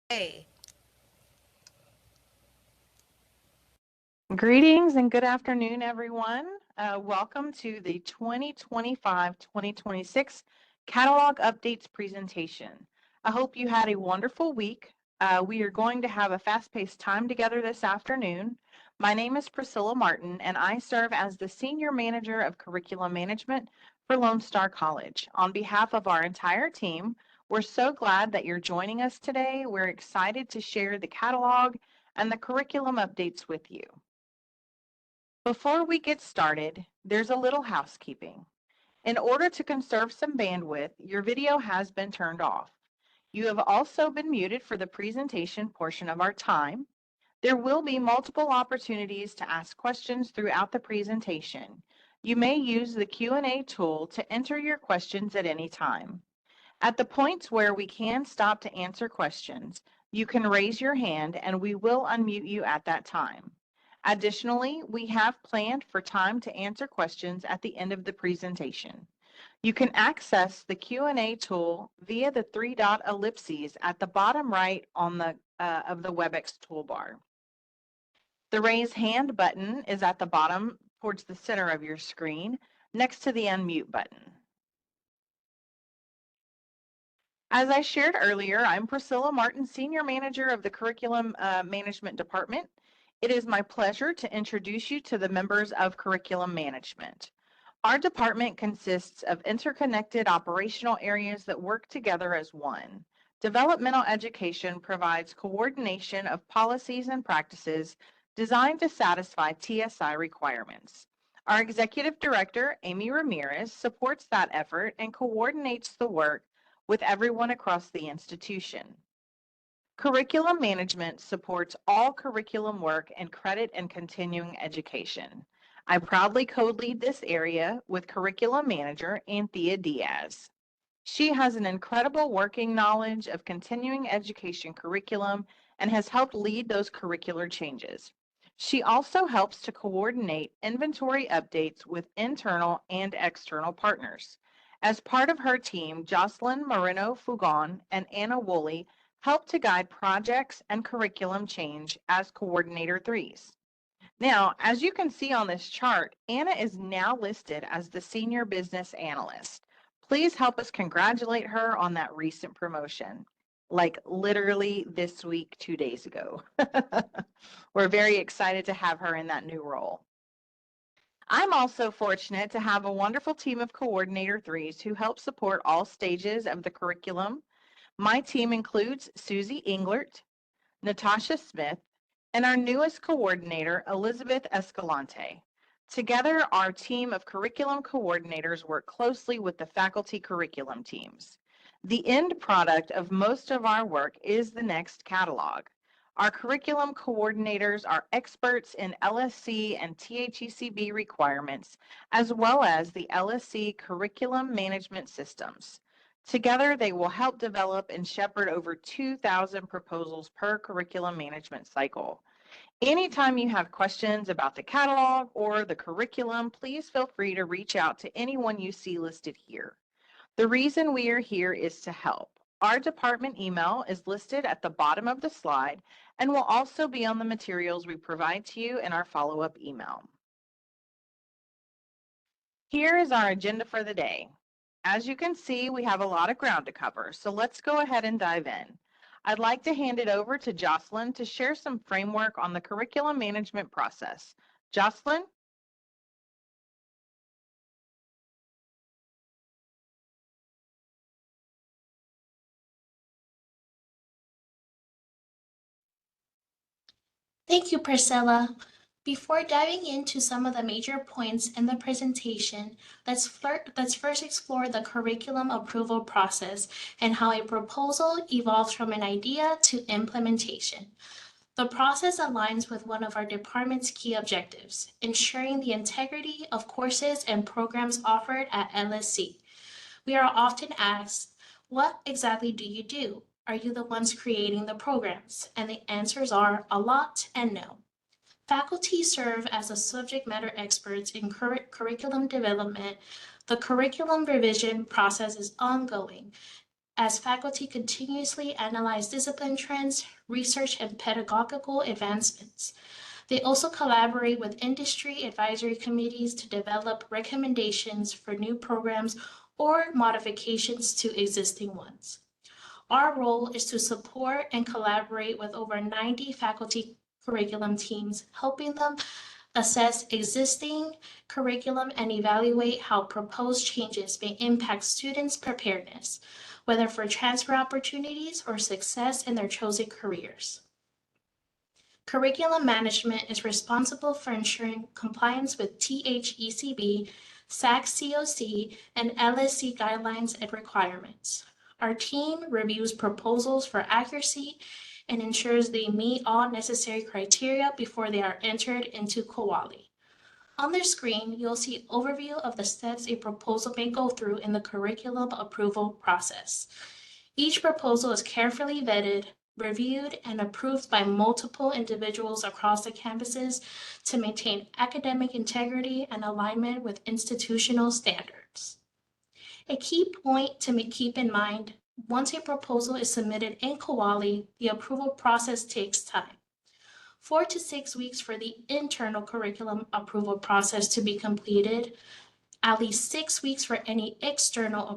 Hey, Greetings and good afternoon, everyone. Welcome to the 2025-2026 Catalog Updates presentation. I hope you had a wonderful week. We are going to have a fast-paced time together this afternoon. My name is Priscilla Martin, and I serve as the Senior Manager of Curriculum Management for Lone Star College. On behalf of our entire team, we're so glad that you're joining us today. We're excited to share the catalog and the curriculum updates with you. Before we get started, there's a little housekeeping. In order to conserve some bandwidth, your video has been turned off. You have also been muted for the presentation portion of our time. There will be multiple opportunities to ask questions throughout the presentation. You may use the Q&A tool to enter your questions at any time. At the points where we can stop to answer questions, you can raise your hand and we will unmute you at that time. Additionally, we have planned for time to answer questions at the end of the presentation. You can access the Q&A tool via the three-dot ellipses at the bottom right of the WebEx toolbar. The raise hand button is at the bottom towards the center of your screen, next to the unmute button. As I shared earlier, I'm Priscilla Martin, Senior Manager of the Curriculum Management Department. It is my pleasure to introduce you to the members of Curriculum Management. Our department consists of interconnected operational areas that work together as one. Developmental education provides coordination of policies and practices designed to satisfy TSI requirements. Our Executive Director, Amy Ramirez, supports that effort and coordinates the work with everyone across the institution. Curriculum management supports all curriculum work in credit and continuing education. I proudly co-lead this area with curriculum manager Anthea Diaz. She has an incredible working knowledge of continuing education curriculum and has helped lead those curricular changes. She also helps to coordinate inventory updates with internal and external partners. As part of her team, Jocelyn Moreno Fugon and Anna Woolley help to guide projects and curriculum change as coordinator threes. Now, as you can see on this chart, Anna is now listed as the senior business analyst. Please help us congratulate her on that recent promotion, like literally this week, 2 days ago. We're very excited to have her in that new role. I'm also fortunate to have a wonderful team of coordinator threes who help support all stages of the curriculum. My team includes Susie Englert, Natasha Smith, and our newest coordinator, Elizabeth Escalante. Together, our team of curriculum coordinators work closely with the faculty curriculum teams. The end product of most of our work is the next catalog. Our curriculum coordinators are experts in LSC and THECB requirements, as well as the LSC curriculum management systems. Together, they will help develop and shepherd over 2,000 proposals per curriculum management cycle. Anytime you have questions about the catalog or the curriculum, please feel free to reach out to anyone you see listed here. The reason we are here is to help. Our department email is listed at the bottom of the slide and will also be on the materials we provide to you in our follow-up email. Here is our agenda for the day. As you can see, we have a lot of ground to cover, so let's go ahead and dive in. I'd like to hand it over to Jocelyn to share some framework on the curriculum management process. Jocelyn? Thank you, Priscilla. Before diving into some of the major points in the presentation, let's first explore the curriculum approval process and how a proposal evolves from an idea to implementation. The process aligns with one of our department's key objectives, ensuring the integrity of courses and programs offered at LSC. We are often asked, what exactly do you do? Are you the ones creating the programs? And the answers are a lot and no. Faculty serve as the subject matter experts in curriculum development. The curriculum revision process is ongoing, as faculty continuously analyze discipline trends, research, and pedagogical advancements. They also collaborate with industry advisory committees to develop recommendations for new programs or modifications to existing ones. Our role is to support and collaborate with over 90 faculty curriculum teams, helping them assess existing curriculum and evaluate how proposed changes may impact students' preparedness, whether for transfer opportunities or success in their chosen careers. Curriculum management is responsible for ensuring compliance with THECB, SAC-COC, and LSC guidelines and requirements. Our team reviews proposals for accuracy and ensures they meet all necessary criteria before they are entered into Kuali. On the screen, you'll see an overview of the steps a proposal may go through in the curriculum approval process. Each proposal is carefully vetted, reviewed, and approved by multiple individuals across the campuses to maintain academic integrity and alignment with institutional standards. A key point to keep in mind, once a proposal is submitted in Kuali, the approval process takes time. 4 to 6 weeks for the internal curriculum approval process to be completed, at least 6 weeks for any external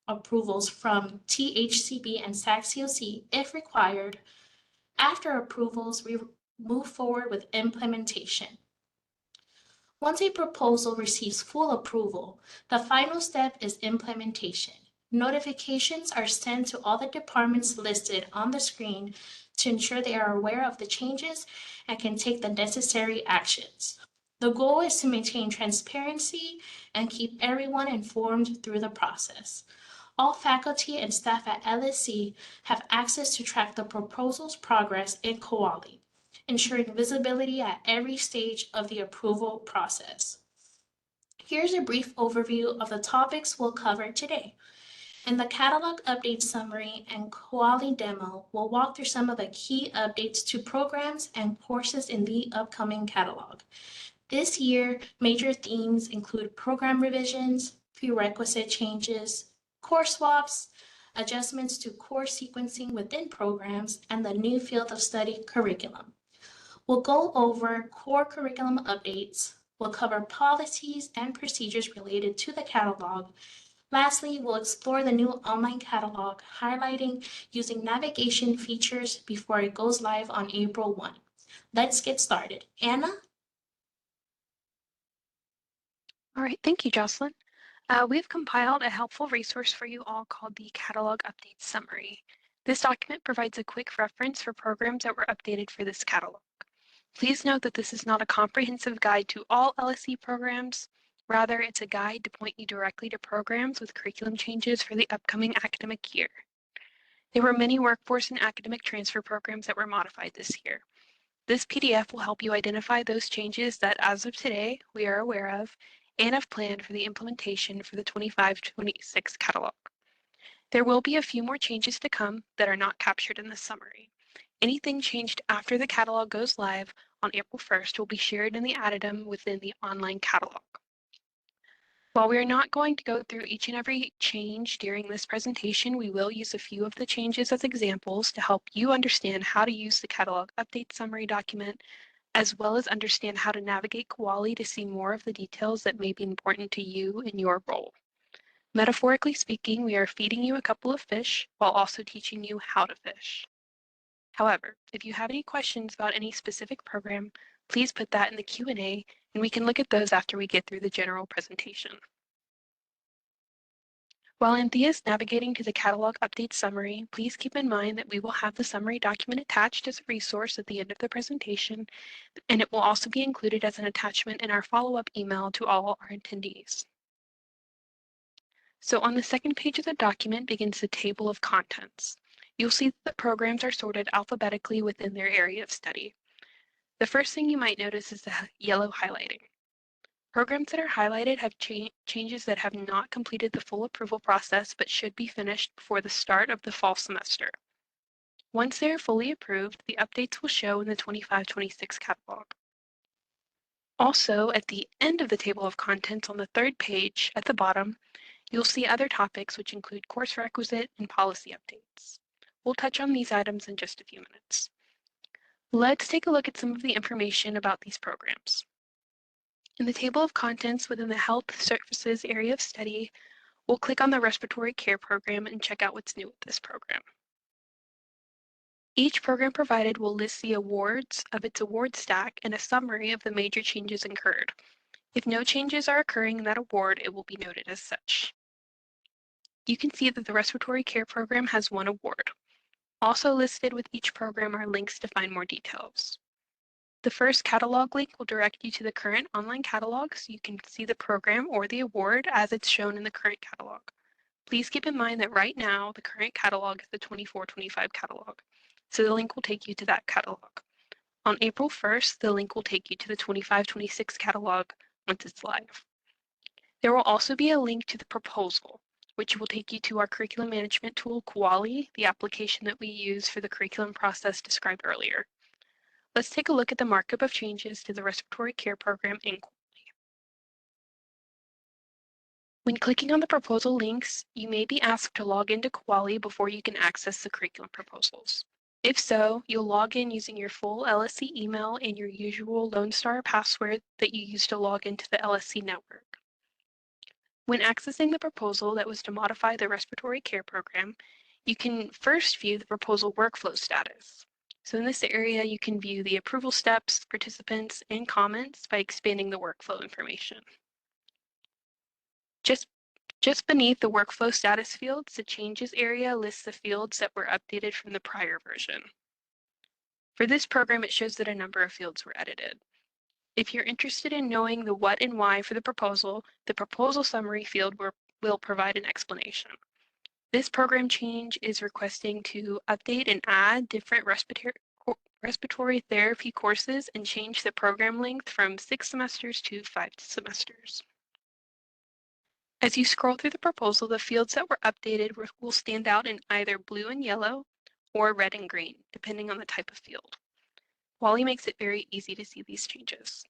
approvals from THCB and SAC-COC if required. After approvals, we move forward with implementation. Once a proposal receives full approval, the final step is implementation. Notifications are sent to all the departments listed on the screen to ensure they are aware of the changes and can take the necessary actions. The goal is to maintain transparency and keep everyone informed through the process. All faculty and staff at LSC have access to track the proposal's progress in Kuali, ensuring visibility at every stage of the approval process. Here's a brief overview of the topics we'll cover today. In the catalog update summary and Kuali demo, we'll walk through some of the key updates to programs and courses in the upcoming catalog. This year, major themes include program revisions, prerequisite changes, course swaps, adjustments to course sequencing within programs, and the new field of study curriculum. We'll go over core curriculum updates. We'll cover policies and procedures related to the catalog. Lastly, we'll explore the new online catalog, highlighting using navigation features before it goes live on April 1. Let's get started. Anna? All right, thank you, Jocelyn. We've compiled a helpful resource for you all called the Catalog Update Summary. This document provides a quick reference for programs that were updated for this catalog. Please note that this is not a comprehensive guide to all LSC programs. Rather, it's a guide to point you directly to programs with curriculum changes for the upcoming academic year. There were many workforce and academic transfer programs that were modified this year. This PDF will help you identify those changes that, as of today, we are aware of and have planned for the implementation for the 25-26 catalog. There will be a few more changes to come that are not captured in this summary. Anything changed after the catalog goes live on April 1st will be shared in the addendum within the online catalog. While we are not going to go through each and every change during this presentation, we will use a few of the changes as examples to help you understand how to use the catalog update summary document, as well as understand how to navigate Kuali to see more of the details that may be important to you in your role. Metaphorically speaking, we are feeding you a couple of fish while also teaching you how to fish. However, if you have any questions about any specific program, please put that in the Q&A and we can look at those after we get through the general presentation. While Anthea is navigating to the catalog update summary, please keep in mind that we will have the summary document attached as a resource at the end of the presentation, and it will also be included as an attachment in our follow-up email to all our attendees. So on the second page of the document begins the table of contents. You'll see that the programs are sorted alphabetically within their area of study. The first thing you might notice is the yellow highlighting. Programs that are highlighted have changes that have not completed the full approval process but should be finished before the start of the fall semester. Once they are fully approved, the updates will show in the 25-26 catalog. Also, at the end of the table of contents on the third page at the bottom, You'll see other topics which include course requisite and policy updates. We'll touch on these items in just a few minutes. Let's take a look at some of the information about these programs. In the table of contents within the Health Services area of study, we'll click on the Respiratory Care Program and check out what's new with this program. Each program provided will list the awards of its award stack and a summary of the major changes incurred. If no changes are occurring in that award, it will be noted as such. You can see that the Respiratory Care Program has one award. Also listed with each program are links to find more details. The first catalog link will direct you to the current online catalog so you can see the program or the award as it's shown in the current catalog. Please keep in mind that right now the current catalog is the 24-25 catalog, so the link will take you to that catalog. On April 1st, the link will take you to the 25-26 catalog once it's live. There will also be a link to the proposal, which will take you to our curriculum management tool, Kuali, the application that we use for the curriculum process described earlier. Let's take a look at the markup of changes to the respiratory care program in Kuali. When clicking on the proposal links, you may be asked to log into Kuali before you can access the curriculum proposals. If so, you'll log in using your full LSC email and your usual Lone Star password that you use to log into the LSC network. When accessing the proposal that was to modify the respiratory care program, you can first view the proposal workflow status. So in this area, you can view the approval steps, participants, and comments by expanding the workflow information. Just beneath the workflow status fields, the changes area lists the fields that were updated from the prior version. For this program, it shows that a number of fields were edited. If you're interested in knowing the what and why for the proposal summary field will provide an explanation. This program change is requesting to update and add different respiratory therapy courses and change the program length from 6 semesters to 5 semesters. As you scroll through the proposal, the fields that were updated will stand out in either blue and yellow or red and green, depending on the type of field. Wally makes it very easy to see these changes.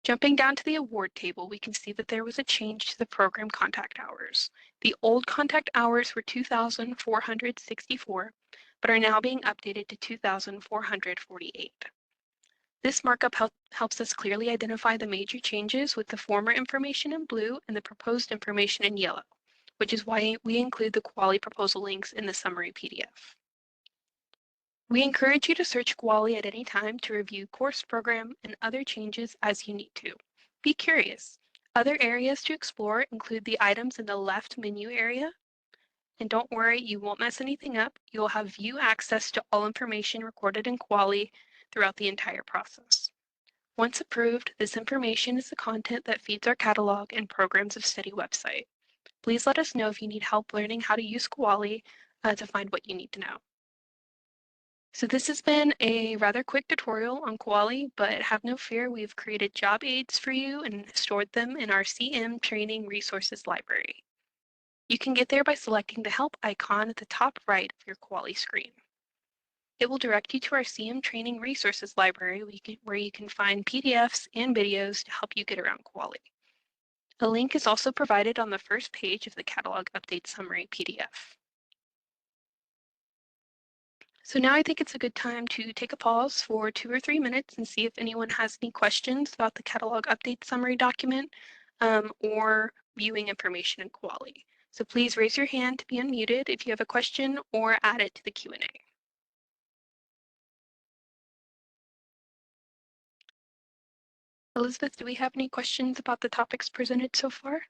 Jumping down to the award table, we can see that there was a change to the program contact hours. The old contact hours were 2,464, but are now being updated to 2,448. This markup helps us clearly identify the major changes with the former information in blue and the proposed information in yellow, which is why we include the Kuali proposal links in the summary PDF. We encourage you to search Kuali at any time to review course program and other changes as you need to. Be curious. Other areas to explore include the items in the left menu area. And don't worry, you won't mess anything up. You'll have view access to all information recorded in Kuali throughout the entire process. Once approved, this information is the content that feeds our catalog and programs of study website. Please let us know if you need help learning how to use Kuali to find what you need to know. So this has been a rather quick tutorial on Kuali, but have no fear, we've created job aids for you and stored them in our CM Training Resources Library. You can get there by selecting the help icon at the top right of your Kuali screen. It will direct you to our CM Training Resources Library where you can find PDFs and videos to help you get around Kuali. A link is also provided on the first page of the Catalog Update Summary PDF. So now I think it's a good time to take a pause for 2 or 3 minutes and see if anyone has any questions about the Catalog Update Summary document or viewing information in Kuali. So please raise your hand to be unmuted if you have a question or add it to the Q&A. Elizabeth, do we have any questions about the topics presented so far?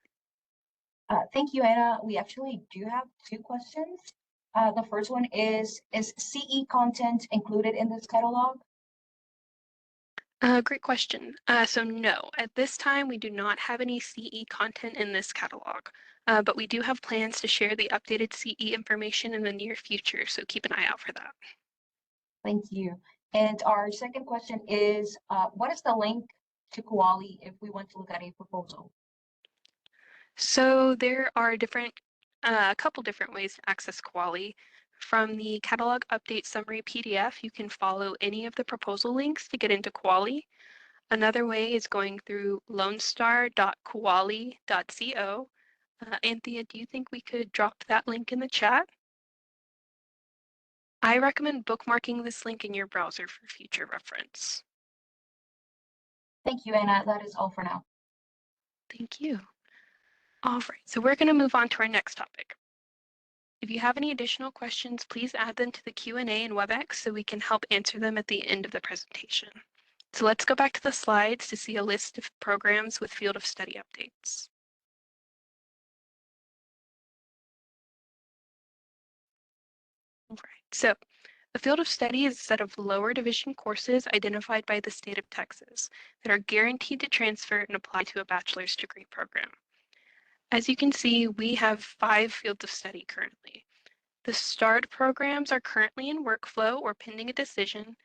Thank you, Anna. We actually do have 2 questions. The first one is CE content included in this catalog? Great question. So no, at this time, we do not have any CE content in this catalog, but we do have plans to share the updated CE information in the near future, so keep an eye out for that. Thank you. And our second question is, what is the link to Kuali if we want to look at a proposal? So there are a couple different ways to access Kuali. From the Catalog Update Summary PDF, you can follow any of the proposal links to get into Kuali. Another way is going through lonestar.kuali.co. Anthea, do you think we could drop that link in the chat? I recommend bookmarking this link in your browser for future reference. Thank you, Anna. That is all for now. Thank you. All right, so we're going to move on to our next topic. If you have any additional questions, please add them to the Q&A in WebEx so we can help answer them at the end of the presentation. So let's go back to the slides to see a list of programs with field of study updates. All right, so a field of study is a set of lower division courses identified by the state of Texas that are guaranteed to transfer and apply to a bachelor's degree program. As you can see, we have 5 fields of study currently. The START programs are currently in workflow or pending a decision.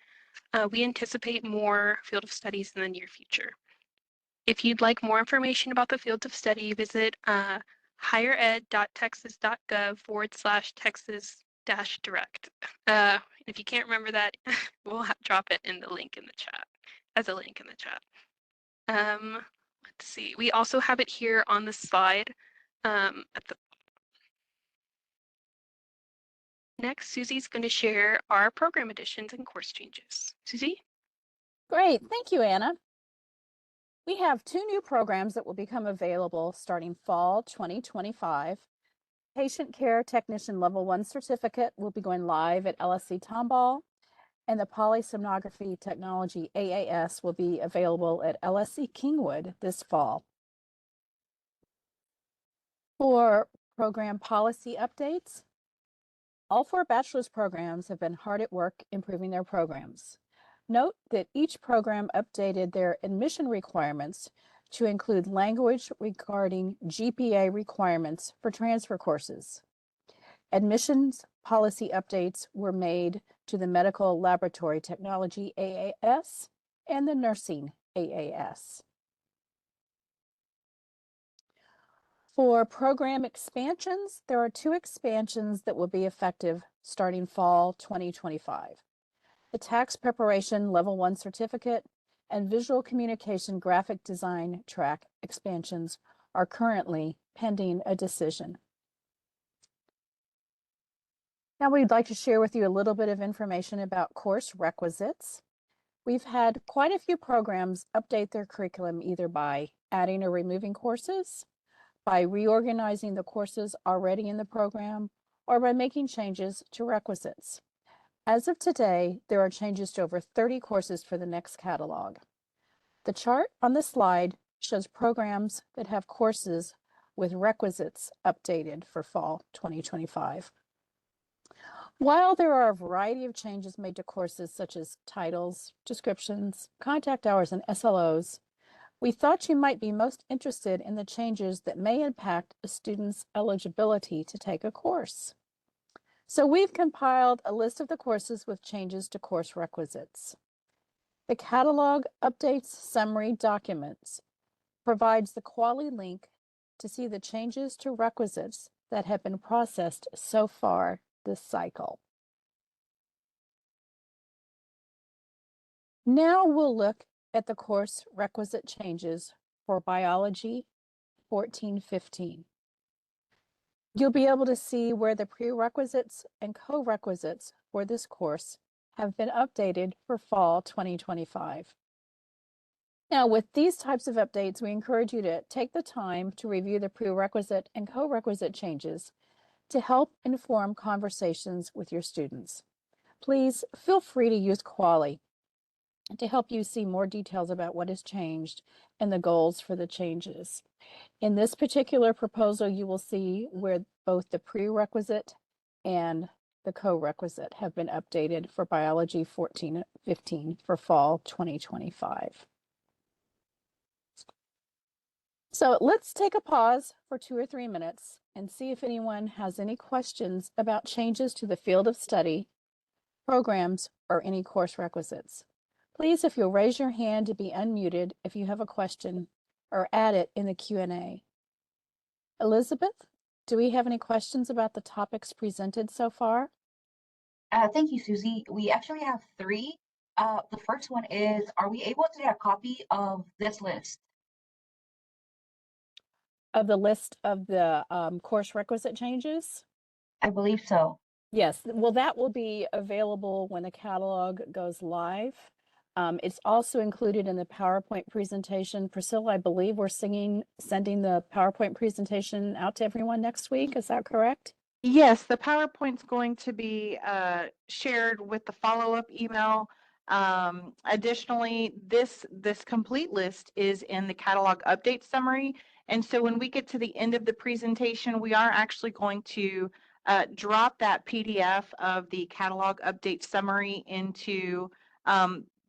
We anticipate more field of studies in the near future. If you'd like more information about the fields of study, visit highered.texas.gov/Texas-direct. If you can't remember that, we'll drop it in the link in the chat, as a link in the chat. Let's see, we also have it here on the slide at the Next, Susie's going to share our program additions and course changes. Susie? Great, thank you, Anna. We have 2 new programs that will become available starting fall 2025. Patient Care Technician Level 1 certificate will be going live at LSC Tomball, and the Polysomnography Technology AAS will be available at LSC Kingwood this fall. For program policy updates, all 4 bachelor's programs have been hard at work improving their programs. Note that each program updated their admission requirements to include language regarding GPA requirements for transfer courses. Admissions policy updates were made to the Medical Laboratory Technology AAS and the Nursing AAS. For program expansions, there are 2 expansions that will be effective starting fall 2025. The Tax Preparation Level 1 certificate and Visual Communication Graphic Design track expansions are currently pending a decision. Now we'd like to share with you a little bit of information about course requisites. We've had quite a few programs update their curriculum either by adding or removing courses, by reorganizing the courses already in the program, or by making changes to requisites. As of today, there are changes to over 30 courses for the next catalog. The chart on the slide shows programs that have courses with requisites updated for fall 2025. While there are a variety of changes made to courses such as titles, descriptions, contact hours, and SLOs, we thought you might be most interested in the changes that may impact a student's eligibility to take a course. So we've compiled a list of the courses with changes to course requisites. The Catalog Updates Summary Documents provides the quality link to see the changes to requisites that have been processed so far this cycle. Now we'll look at the course requisite changes for Biology 1415. You'll be able to see where the prerequisites and co-requisites for this course have been updated for fall 2025. Now, with these types of updates, we encourage you to take the time to review the prerequisite and co-requisite changes to help inform conversations with your students. Please feel free to use Quali to help you see more details about what has changed and the goals for the changes. In this particular proposal, you will see where both the prerequisite and the co-requisite have been updated for Biology 1415 for fall 2025. So let's take a pause for 2 or 3 minutes and see if anyone has any questions about changes to the field of study, programs, or any course requisites. Please, if you'll raise your hand to be unmuted if you have a question, or add it in the Q&A. Elizabeth, do we have any questions about the topics presented so far? Thank you, Susie. We actually have 3. The first one is, are we able to get a copy of this list? of the list of the course requisite changes? I believe so. Yes, well, that will be available when the catalog goes live. It's also included in the PowerPoint presentation. Priscilla, I believe we're sending the PowerPoint presentation out to everyone next week. Is that correct? Yes, the PowerPoint's going to be shared with the follow-up email. Additionally, this complete list is in the catalog update summary. And so when we get to the end of the presentation, we are actually going to drop that PDF of the catalog update summary into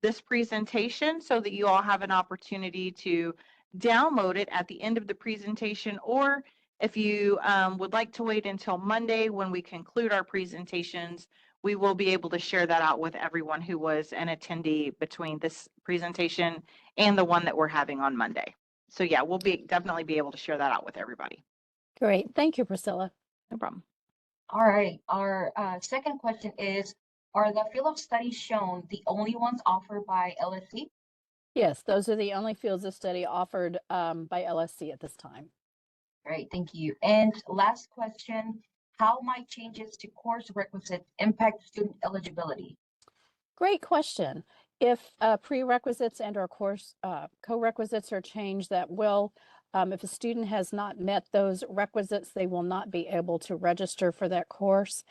this presentation so that you all have an opportunity to download it at the end of the presentation, or if you would like to wait until Monday when we conclude our presentations, we will be able to share that out with everyone who was an attendee between this presentation and the one that we're having on Monday. So yeah, we'll definitely be able to share that out with everybody. Great. Thank you, Priscilla. No problem. All right, our second question is, are the field of study shown the only ones offered by LSC? Yes, those are the only fields of study offered by LSC at this time. Great, thank you. And last question, how might changes to course requisites impact student eligibility? Great question. If prerequisites and or course co-requisites are changed, that will, if a student has not met those requisites, they will not be able to register for that course.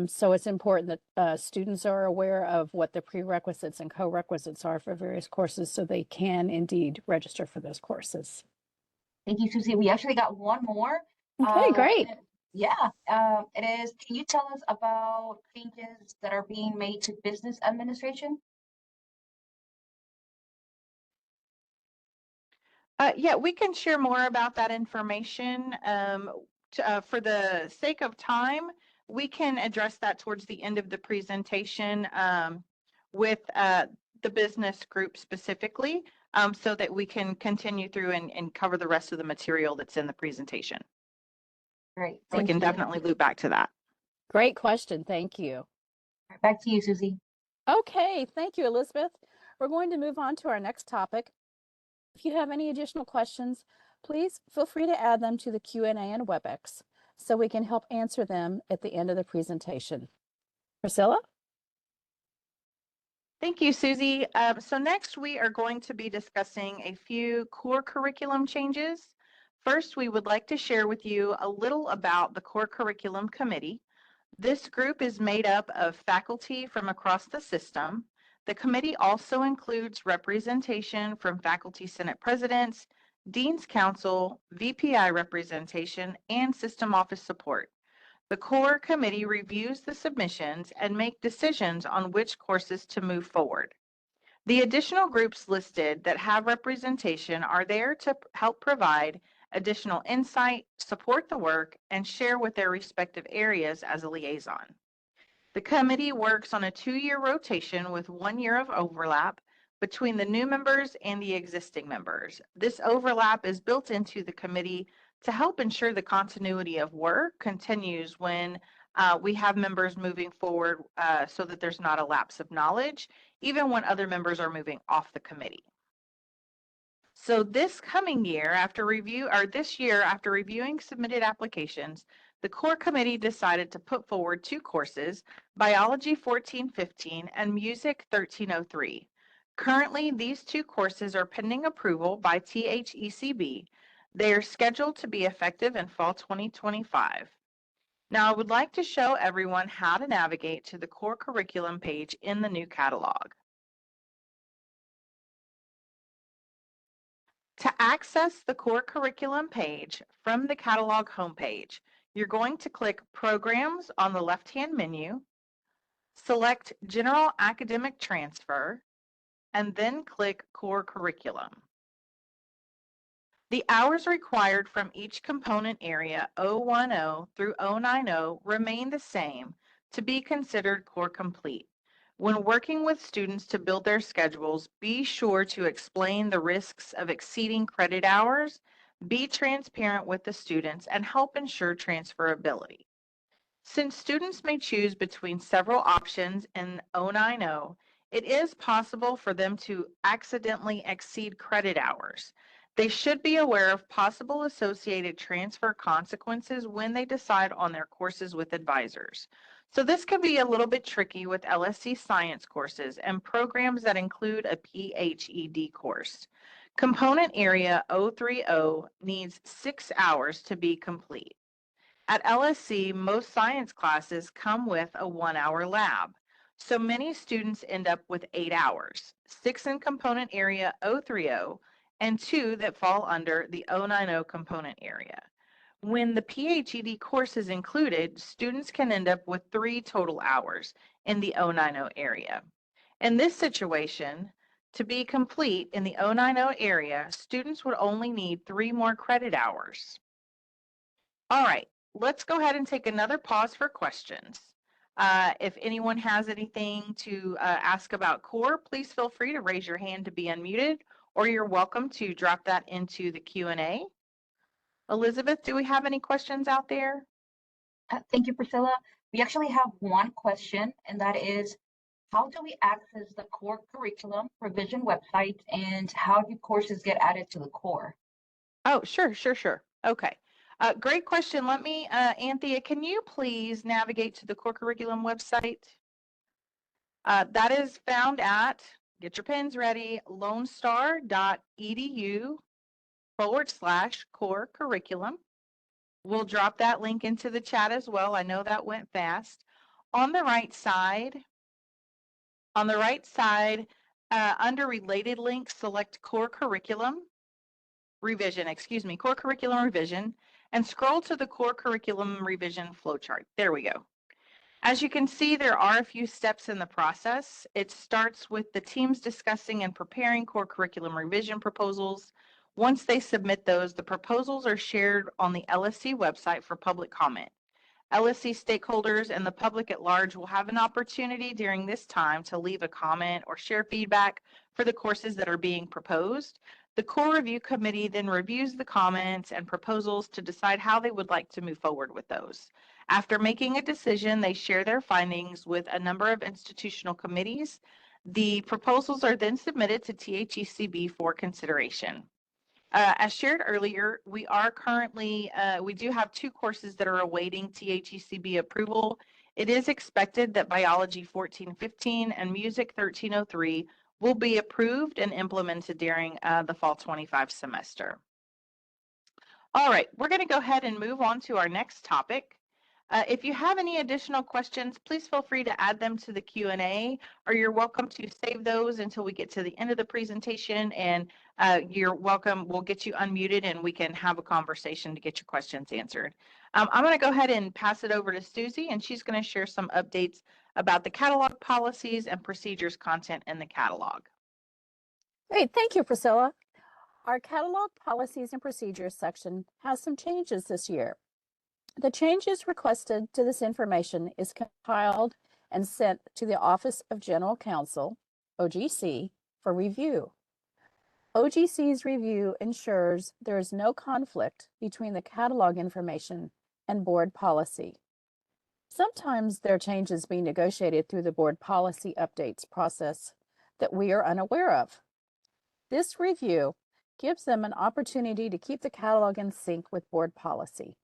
So it's important that students are aware of what the prerequisites and co-requisites are for various courses so they can indeed register for those courses. Thank you, Susie. We actually got one more. Okay, great. Yeah, it is, can you tell us about changes that are being made to business administration? Yeah, we can share more about that information. For the sake of time, we can address that towards the end of the presentation with the business group specifically, so that we can continue through and cover the rest of the material that's in the presentation. Great, We thank can you. definitely loop back to that. Great question. Thank you. Back to you, Susie. Okay, thank you, Elizabeth. We're going to move on to our next topic. If you have any additional questions, please feel free to add them to the Q&A in WebEx so we can help answer them at the end of the presentation. Priscilla? Thank you, Susie. So next we are going to be discussing a few core curriculum changes. First, we would like to share with you a little about the Core Curriculum Committee. This group is made up of faculty from across the system. The committee also includes representation from faculty senate presidents, dean's council, VPI representation, and system office support. The core committee reviews the submissions and make decisions on which courses to move forward. The additional groups listed that have representation are there to help provide additional insight, support the work, and share with their respective areas as a liaison. The committee works on a 2-year rotation with 1 year of overlap between the new members and the existing members. This overlap is built into the committee to help ensure the continuity of work continues when we have members moving forward, so that there's not a lapse of knowledge, even when other members are moving off the committee. So this year, after reviewing submitted applications, the core committee decided to put forward 2 courses, Biology 1415 and Music 1303. Currently, these 2 courses are pending approval by THECB. They are scheduled to be effective in fall 2025. Now, I would like to show everyone how to navigate to the core curriculum page in the new catalog. To access the core curriculum page from the catalog homepage, you're going to click Programs on the left-hand menu, select General Academic Transfer, and then click Core Curriculum. The hours required from each component area 010 through 090 remain the same to be considered core complete. When working with students to build their schedules, be sure to explain the risks of exceeding credit hours, be transparent with the students, and help ensure transferability. Since students may choose between several options in 090, it is possible for them to accidentally exceed credit hours. They should be aware of possible associated transfer consequences when they decide on their courses with advisors. So this can be a little bit tricky with LSC science courses and programs that include a PHED course. Component area 030 needs 6 hours to be complete. At LSC, most science classes come with a 1-hour lab. So many students end up with 8 hours, 6 in component area 030 and 2 that fall under the 090 component area. When the PHED course is included, students can end up with 3 total hours in the 090 area. In this situation, to be complete in the 090 area, students would only need 3 more credit hours. All right, let's go ahead and take another pause for questions. If anyone has anything to ask about core, please feel free to raise your hand to be unmuted, or you're welcome to drop that into the Q&A. Elizabeth, do we have any questions out there? Thank you, Priscilla. We actually have one question, and that is, how do we access the core curriculum revision website, and how do courses get added to the core? Oh, sure. Okay. Great question. Let me, Anthea, can you please navigate to the core curriculum website? That is found at, get your pens ready, lonestar.edu/core curriculum. We'll drop that link into the chat as well. I know that went fast. On the right side, under related links, select core curriculum revision, and scroll to the core curriculum revision flowchart. There we go. As you can see, there are a few steps in the process. It starts with the teams discussing and preparing core curriculum revision proposals. Once they submit those, the proposals are shared on the LSC website for public comment. LSC stakeholders and the public at large will have an opportunity during this time to leave a comment or share feedback for the courses that are being proposed. The core review committee then reviews the comments and proposals to decide how they would like to move forward with those. After making a decision, they share their findings with a number of institutional committees. The proposals are then submitted to THECB for consideration. As shared earlier, we do have 2 courses that are awaiting THECB approval. It is expected that Biology 1415 and Music 1303 will be approved and implemented during the fall 25 semester. All right, we're going to go ahead and move on to our next topic. If you have any additional questions, please feel free to add them to the Q&A, or you're welcome to save those until we get to the end of the presentation, and you're welcome. We'll get you unmuted and we can have a conversation to get your questions answered. I'm going to go ahead and pass it over to Susie, and she's going to share some updates about the catalog policies and procedures content in the catalog. Great, thank you, Priscilla. Our catalog policies and procedures section has some changes this year. The changes requested to this information is compiled and sent to the Office of General Counsel, OGC, for review. OGC's review ensures there is no conflict between the catalog information and board policy. Sometimes there are changes being negotiated through the board policy updates process that we are unaware of. This review gives them an opportunity to keep the catalog in sync with board policy.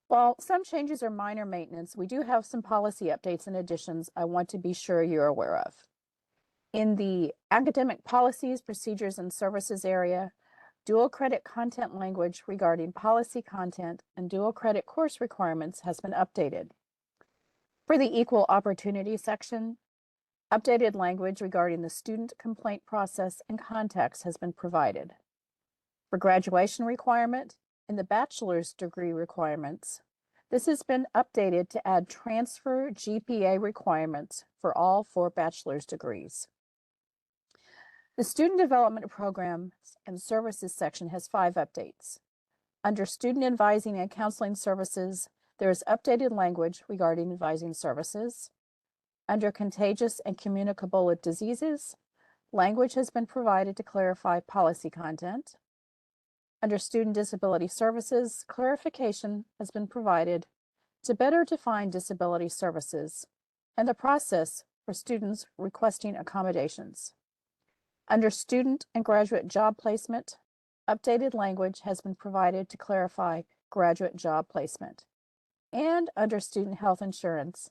While some changes are minor maintenance, we do have some policy updates and additions I want to be sure you're aware of. In the academic policies, procedures, and services area, dual credit content language regarding policy content and dual credit course requirements has been updated. For the equal opportunity section, updated language regarding the student complaint process and context has been provided. For graduation requirement, in the bachelor's degree requirements, this has been updated to add transfer GPA requirements for all 4 bachelor's degrees. The Student Development Programs and Services section has 5 updates. Under Student Advising and Counseling Services, there is updated language regarding advising services. Under Contagious and Communicable Diseases, language has been provided to clarify policy content. Under Student Disability Services, clarification has been provided to better define disability services and the process for students requesting accommodations. Under Student and Graduate Job Placement, updated language has been provided to clarify graduate job placement. And under student health insurance,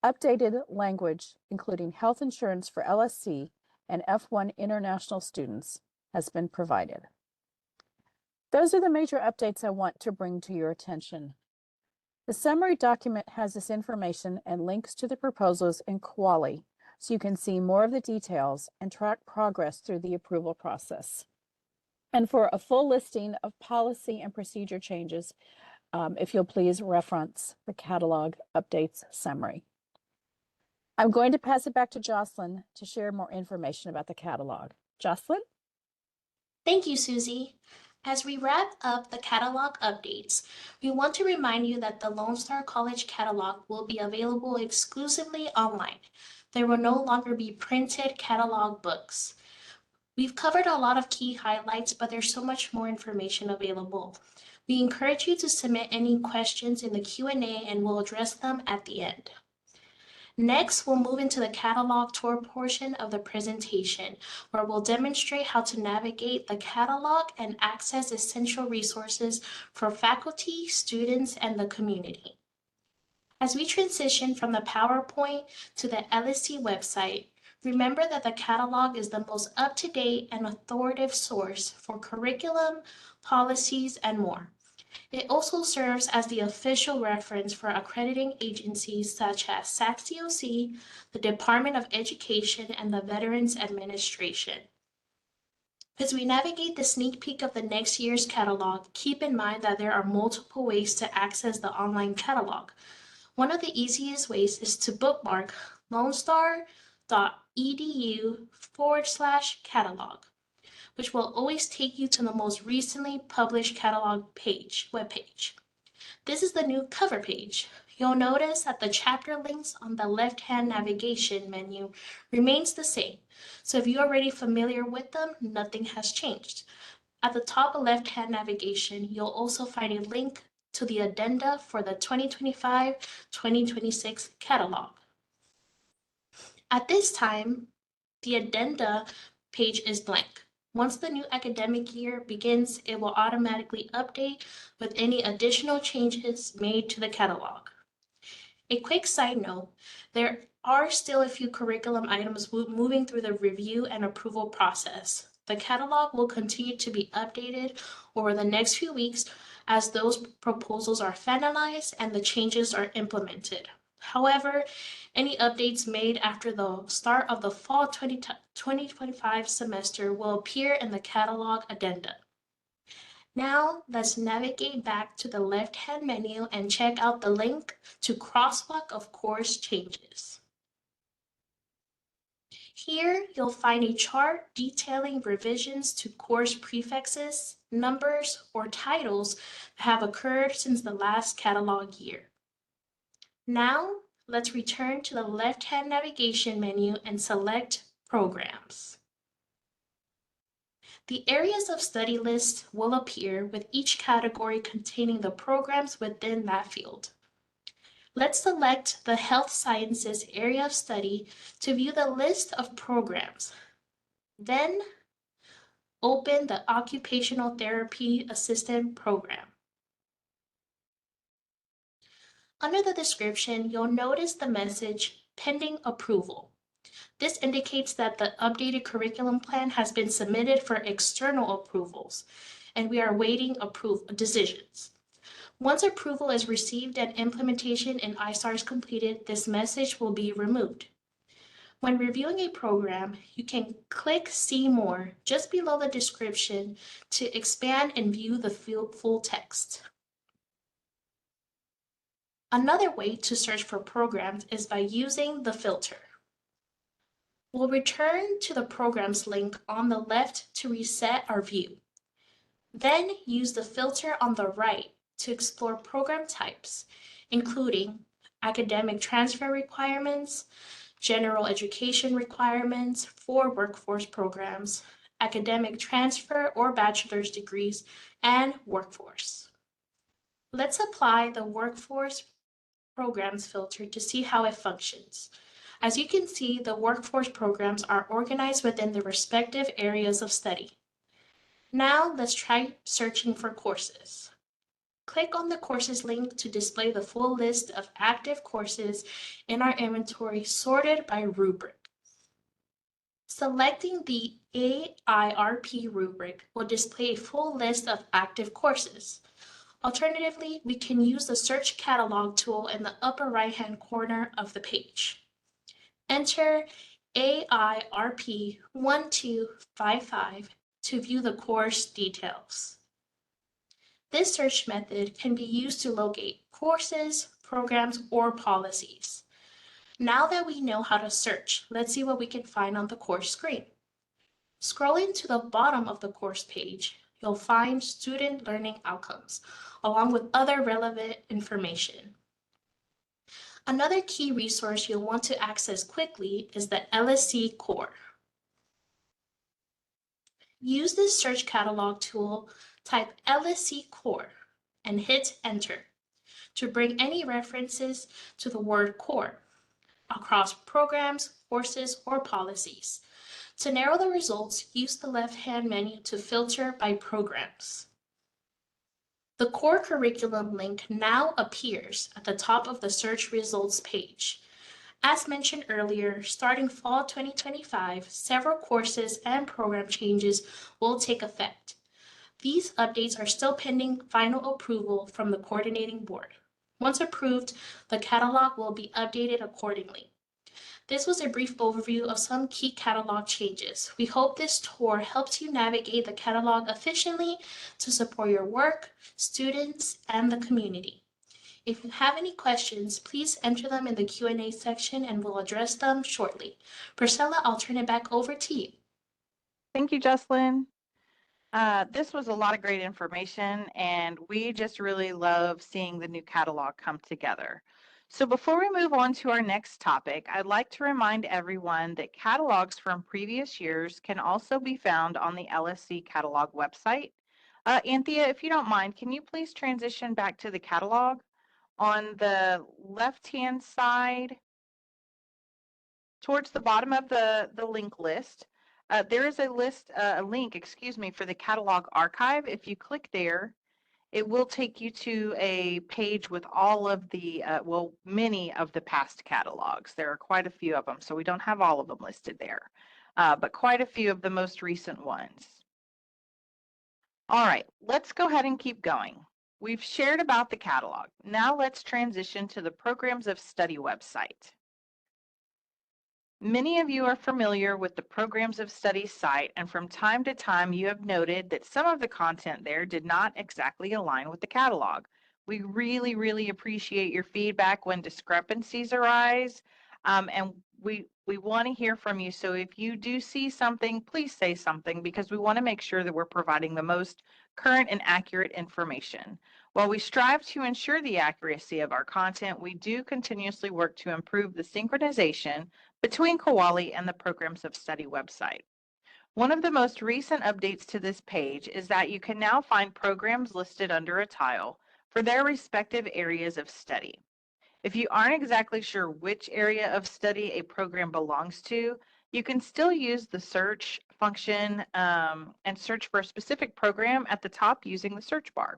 updated language, including health insurance for LSC and F1 international students, has been provided. Those are the major updates I want to bring to your attention. The summary document has this information and links to the proposals in Quali, so you can see more of the details and track progress through the approval process. And for a full listing of policy and procedure changes, if you'll please reference the catalog updates summary. I'm going to pass it back to Jocelyn to share more information about the catalog. Jocelyn? Thank you, Susie. As we wrap up the catalog updates, we want to remind you that the Lone Star College catalog will be available exclusively online. There will no longer be printed catalog books. We've covered a lot of key highlights, but there's so much more information available. We encourage you to submit any questions in the Q&A and we'll address them at the end. Next, we'll move into the catalog tour portion of the presentation, where we'll demonstrate how to navigate the catalog and access essential resources for faculty, students, and the community. As we transition from the PowerPoint to the LSC website, remember that the catalog is the most up-to-date and authoritative source for curriculum, policies, and more. It also serves as the official reference for accrediting agencies such as SACS-COC, the Department of Education, and the Veterans Administration. As we navigate the sneak peek of the next year's catalog, keep in mind that there are multiple ways to access the online catalog. One of the easiest ways is to bookmark lonestar.edu/catalog. Which will always take you to the most recently published catalog webpage. This is the new cover page. You'll notice that the chapter links on the left-hand navigation menu remains the same. So if you're already familiar with them, nothing has changed. At the top of left-hand navigation, you'll also find a link to the addenda for the 2025-2026 catalog. At this time, the addenda page is blank. Once the new academic year begins, it will automatically update with any additional changes made to the catalog. A quick side note, there are still a few curriculum items moving through the review and approval process. The catalog will continue to be updated over the next few weeks as those proposals are finalized and the changes are implemented. However, any updates made after the start of the fall 2025 semester will appear in the catalog addenda. Now, let's navigate back to the left-hand menu and check out the link to crosswalk of course changes. Here, you'll find a chart detailing revisions to course prefixes, numbers, or titles that have occurred since the last catalog year. Now, let's return to the left-hand navigation menu and select Programs. The areas of study list will appear with each category containing the programs within that field. Let's select the Health Sciences area of study to view the list of programs. Then, open the Occupational Therapy Assistant program. Under the description, you'll notice the message Pending Approval. This indicates that the updated curriculum plan has been submitted for external approvals, and we are awaiting decisions. Once approval is received and implementation in ISAR is completed, this message will be removed. When reviewing a program, you can click See More just below the description to expand and view the full text. Another way to search for programs is by using the filter. We'll return to the Programs link on the left to reset our view. Then use the filter on the right to explore program types, including academic transfer requirements, general education requirements for workforce programs, academic transfer or bachelor's degrees, and workforce. Let's apply the workforce programs filter to see how it functions. As you can see, the workforce programs are organized within the respective areas of study. Now let's try searching for courses. Click on the courses link to display the full list of active courses in our inventory sorted by rubric. Selecting the AIRP rubric will display a full list of active courses. Alternatively, we can use the search catalog tool in the upper right-hand corner of the page. Enter AIRP 1255 to view the course details. This search method can be used to locate courses, programs, or policies. Now that we know how to search, let's see what we can find on the course screen. Scrolling to the bottom of the course page, you'll find student learning outcomes, along with other relevant information. Another key resource you'll want to access quickly is the LSC core. Use this search catalog tool, type LSC core, and hit enter to bring any references to the word core across programs, courses, or policies. To narrow the results, use the left-hand menu to filter by programs. The core curriculum link now appears at the top of the search results page. As mentioned earlier, starting fall 2025, several courses and program changes will take effect. These updates are still pending final approval from the coordinating board. Once approved, the catalog will be updated accordingly. This was a brief overview of some key catalog changes. We hope this tour helps you navigate the catalog efficiently to support your work, students, and the community. If you have any questions, please enter them in the Q&A section and we'll address them shortly. Priscilla, I'll turn it back over to you. Thank you, Jocelyn. This was a lot of great information, and we just really love seeing the new catalog come together. So before we move on to our next topic, I'd like to remind everyone that catalogs from previous years can also be found on the LSC catalog website. Anthea, if you don't mind, can you please transition back to the catalog? On the left-hand side, towards the bottom of the link list, there is a link, for the catalog archive. If you click there, it will take you to a page with all of the, many of the past catalogs. There are quite a few of them, so we don't have all of them listed there, but quite a few of the most recent ones. All right, let's go ahead and keep going. We've shared about the catalog. Now let's transition to the Programs of Study website. Many of you are familiar with the Programs of Study site, and from time to time you have noted that some of the content there did not exactly align with the catalog. We really appreciate your feedback when discrepancies arise, and we want to hear from you. So if you do see something, please say something, because we want to make sure that we're providing the most current and accurate information. While we strive to ensure the accuracy of our content, we do continuously work to improve the synchronization between Kowali and the Programs of Study website. One of the most recent updates to this page is that you can now find programs listed under a tile for their respective areas of study. If you aren't exactly sure which area of study a program belongs to, you can still use the search function and search for a specific program at the top using the search bar.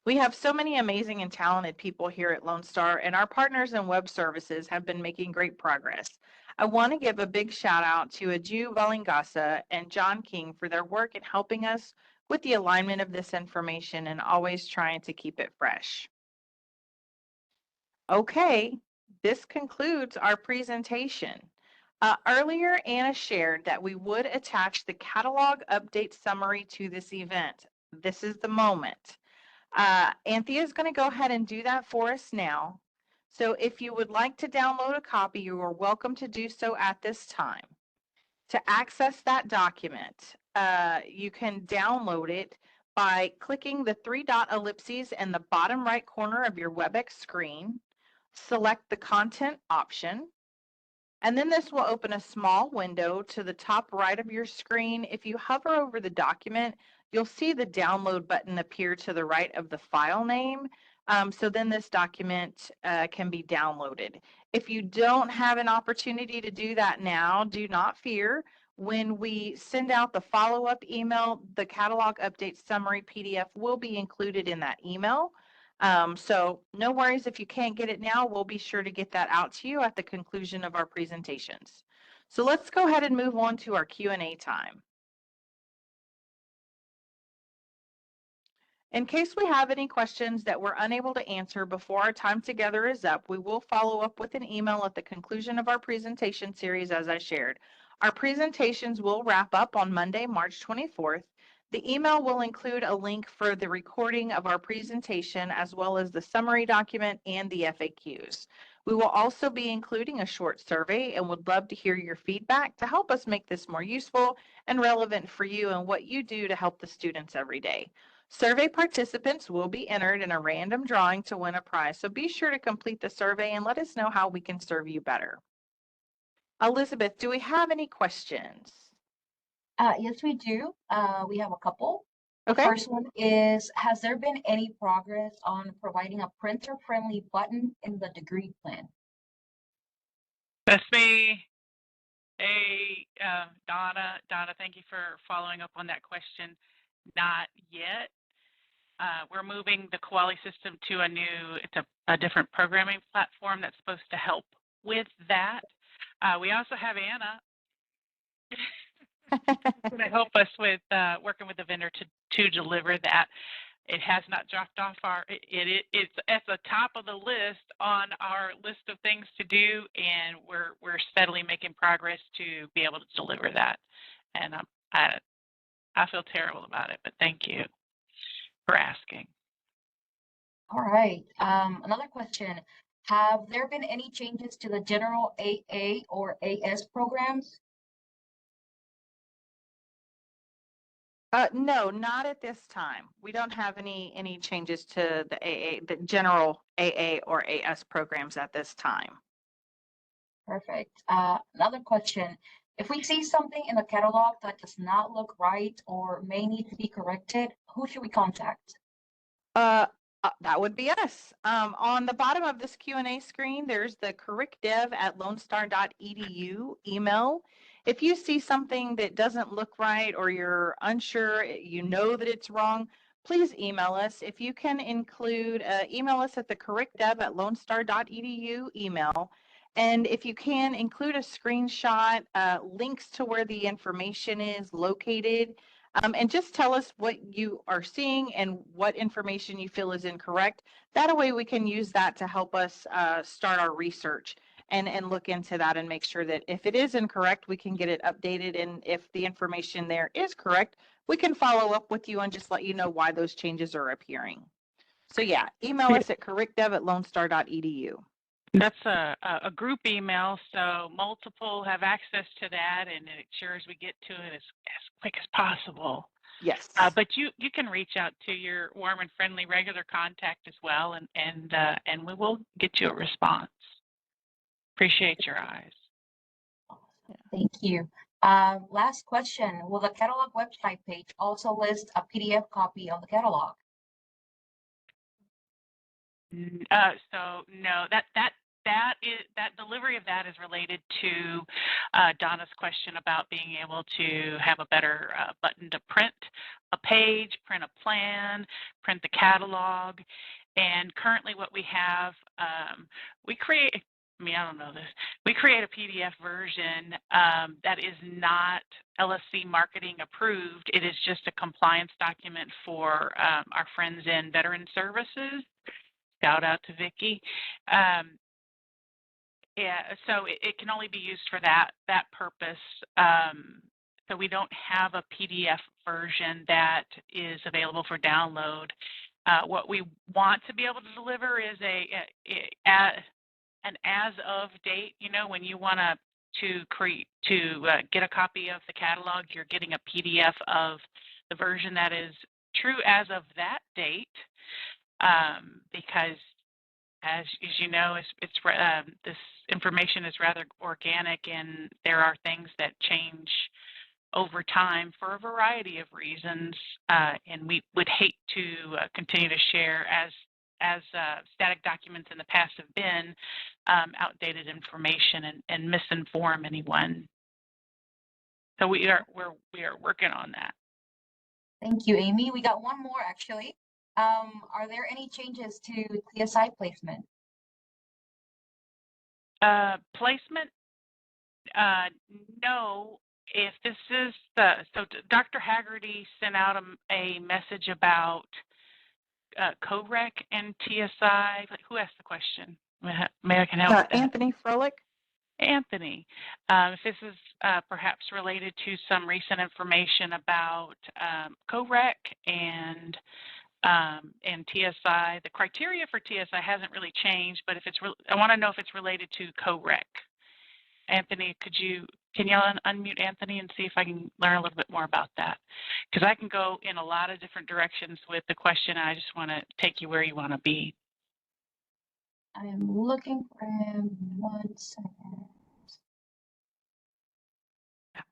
We have so many amazing and talented people here at Lone Star, and our partners in web services have been making great progress. I want to give a big shout out to Aju Valingasa and John King for their work in helping us with the alignment of this information and always trying to keep it fresh. Okay, this concludes our presentation. Earlier, Anna shared that we would attach the catalog update summary to this event. This is the moment. Anthea is going to go ahead and do that for us now. So if you would like to download a copy, you are welcome to do so at this time. To access that document, you can download it by clicking the 3-dot ellipses in the bottom right corner of your WebEx screen. Select the content option, and then this will open a small window to the top right of your screen. If you hover over the document, you'll see the download button appear to the right of the file name. So then this document can be downloaded. If you don't have an opportunity to do that now, do not fear. When we send out the follow-up email, the catalog update summary PDF will be included in that email. So no worries if you can't get it now. We'll be sure to get that out to you at the conclusion of our presentations. So let's go ahead and move on to our Q&A time. In case we have any questions that we're unable to answer before our time together is up, we will follow up with an email at the conclusion of our presentation series, as I shared. Our presentations will wrap up on Monday, March 24th. The email will include a link for the recording of our presentation, as well as the summary document and the FAQs. We will also be including a short survey and would love to hear your feedback to help us make this more useful and relevant for you and what you do to help the students every day. Survey participants will be entered in a random drawing to win a prize, so be sure to complete the survey and let us know how we can serve you better. Elizabeth, do we have any questions? Yes, we do. We have a couple. The Okay. first one is, has there been any progress on providing a printer-friendly button in the degree plan? That's me. Hey, Donna. Donna, thank you for following up on that question. Not yet. We're moving the Koali system to a different programming platform that's supposed to help with that. We also have Anna to help us with working with the vendor to deliver that. It has not dropped off it's at the top of the list on our list of things to do, and we're steadily making progress to be able to deliver that. And I feel terrible about it, but thank you for asking. All right. Another question. Have there been any changes to the general AA or AS programs? No, not at this time. We don't have any changes to the general AA or AS programs at this time. Perfect. Another question. If we see something in the catalog that does not look right or may need to be corrected, who should we contact? That would be us. On the bottom of this Q&A screen, there's the curricdev@lonestar.edu email. If you see something that doesn't look right or you're unsure, you know that it's wrong, please email us. If you can email us at the curricdev@lonestar.edu email. And if you can include a screenshot, links to where the information is located, and just tell us what you are seeing and what information you feel is incorrect. That way we can use that to help us start our research and look into that and make sure that if it is incorrect, we can get it updated. And if the information there is correct, we can follow up with you and just let you know why those changes are appearing. So yeah, email us at curricdev@lonestar.edu. That's a group email, so multiple have access to that, and it ensures we get to it as quick as possible. Yes. But you can reach out to your warm and friendly regular contact as well, and we will get you a response. Appreciate your eyes. Thank you. Last question. Will the catalog website page also list a PDF copy of the catalog? So no, that delivery of that is related to Donna's question about being able to have a better button to print a page, print a plan, print the catalog. And currently what we have, we create a PDF version that is not LSC marketing approved. It is just a compliance document for our friends in Veteran Services. Shout out to Vicki. So it can only be used for that purpose. So we don't have a PDF version that is available for download. What we want to be able to deliver is an as of date. You know, when you want to get a copy of the catalog, you're getting a PDF of the version that is true as of that date. Because as you know, this information is rather organic, and there are things that change over time for a variety of reasons, and we would hate to continue to share, as static documents in the past have been, outdated information and misinform anyone. So we are working on that. Thank you, Amy. We got one more actually. Are there any changes to TSI placement? Placement, no. If this is Dr. Haggerty sent out a message about COREC and TSI. Who asked the question? May I can help with that. Anthony Froelich. Anthony, if this is perhaps related to some recent information about COREC and TSI. The criteria for TSI hasn't really changed, but if it's I want to know if it's related to COREC. Anthony, can you unmute Anthony and see if I can learn a little bit more about that? Because I can go in a lot of different directions with the question. I just want to take you where you want to be. I'm looking for him. 1 second.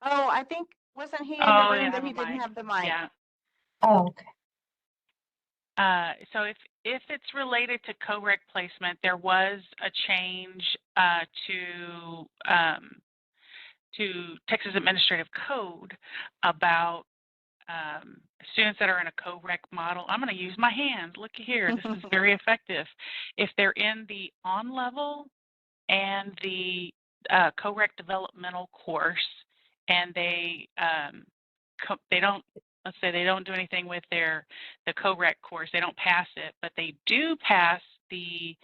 Oh, I think, wasn't he in the Oh, room, yeah, but he never didn't mind. have the mic? Yeah. Oh, okay. So if it's related to COREC placement, there was a change to Texas Administrative Code about students that are in a COREC model. I'm going to use my hands. Look here. This is very effective. If they're in the on-level and the COREC developmental course, and they don't, let's say they don't do anything with the COREC course, they don't pass it, but they do pass the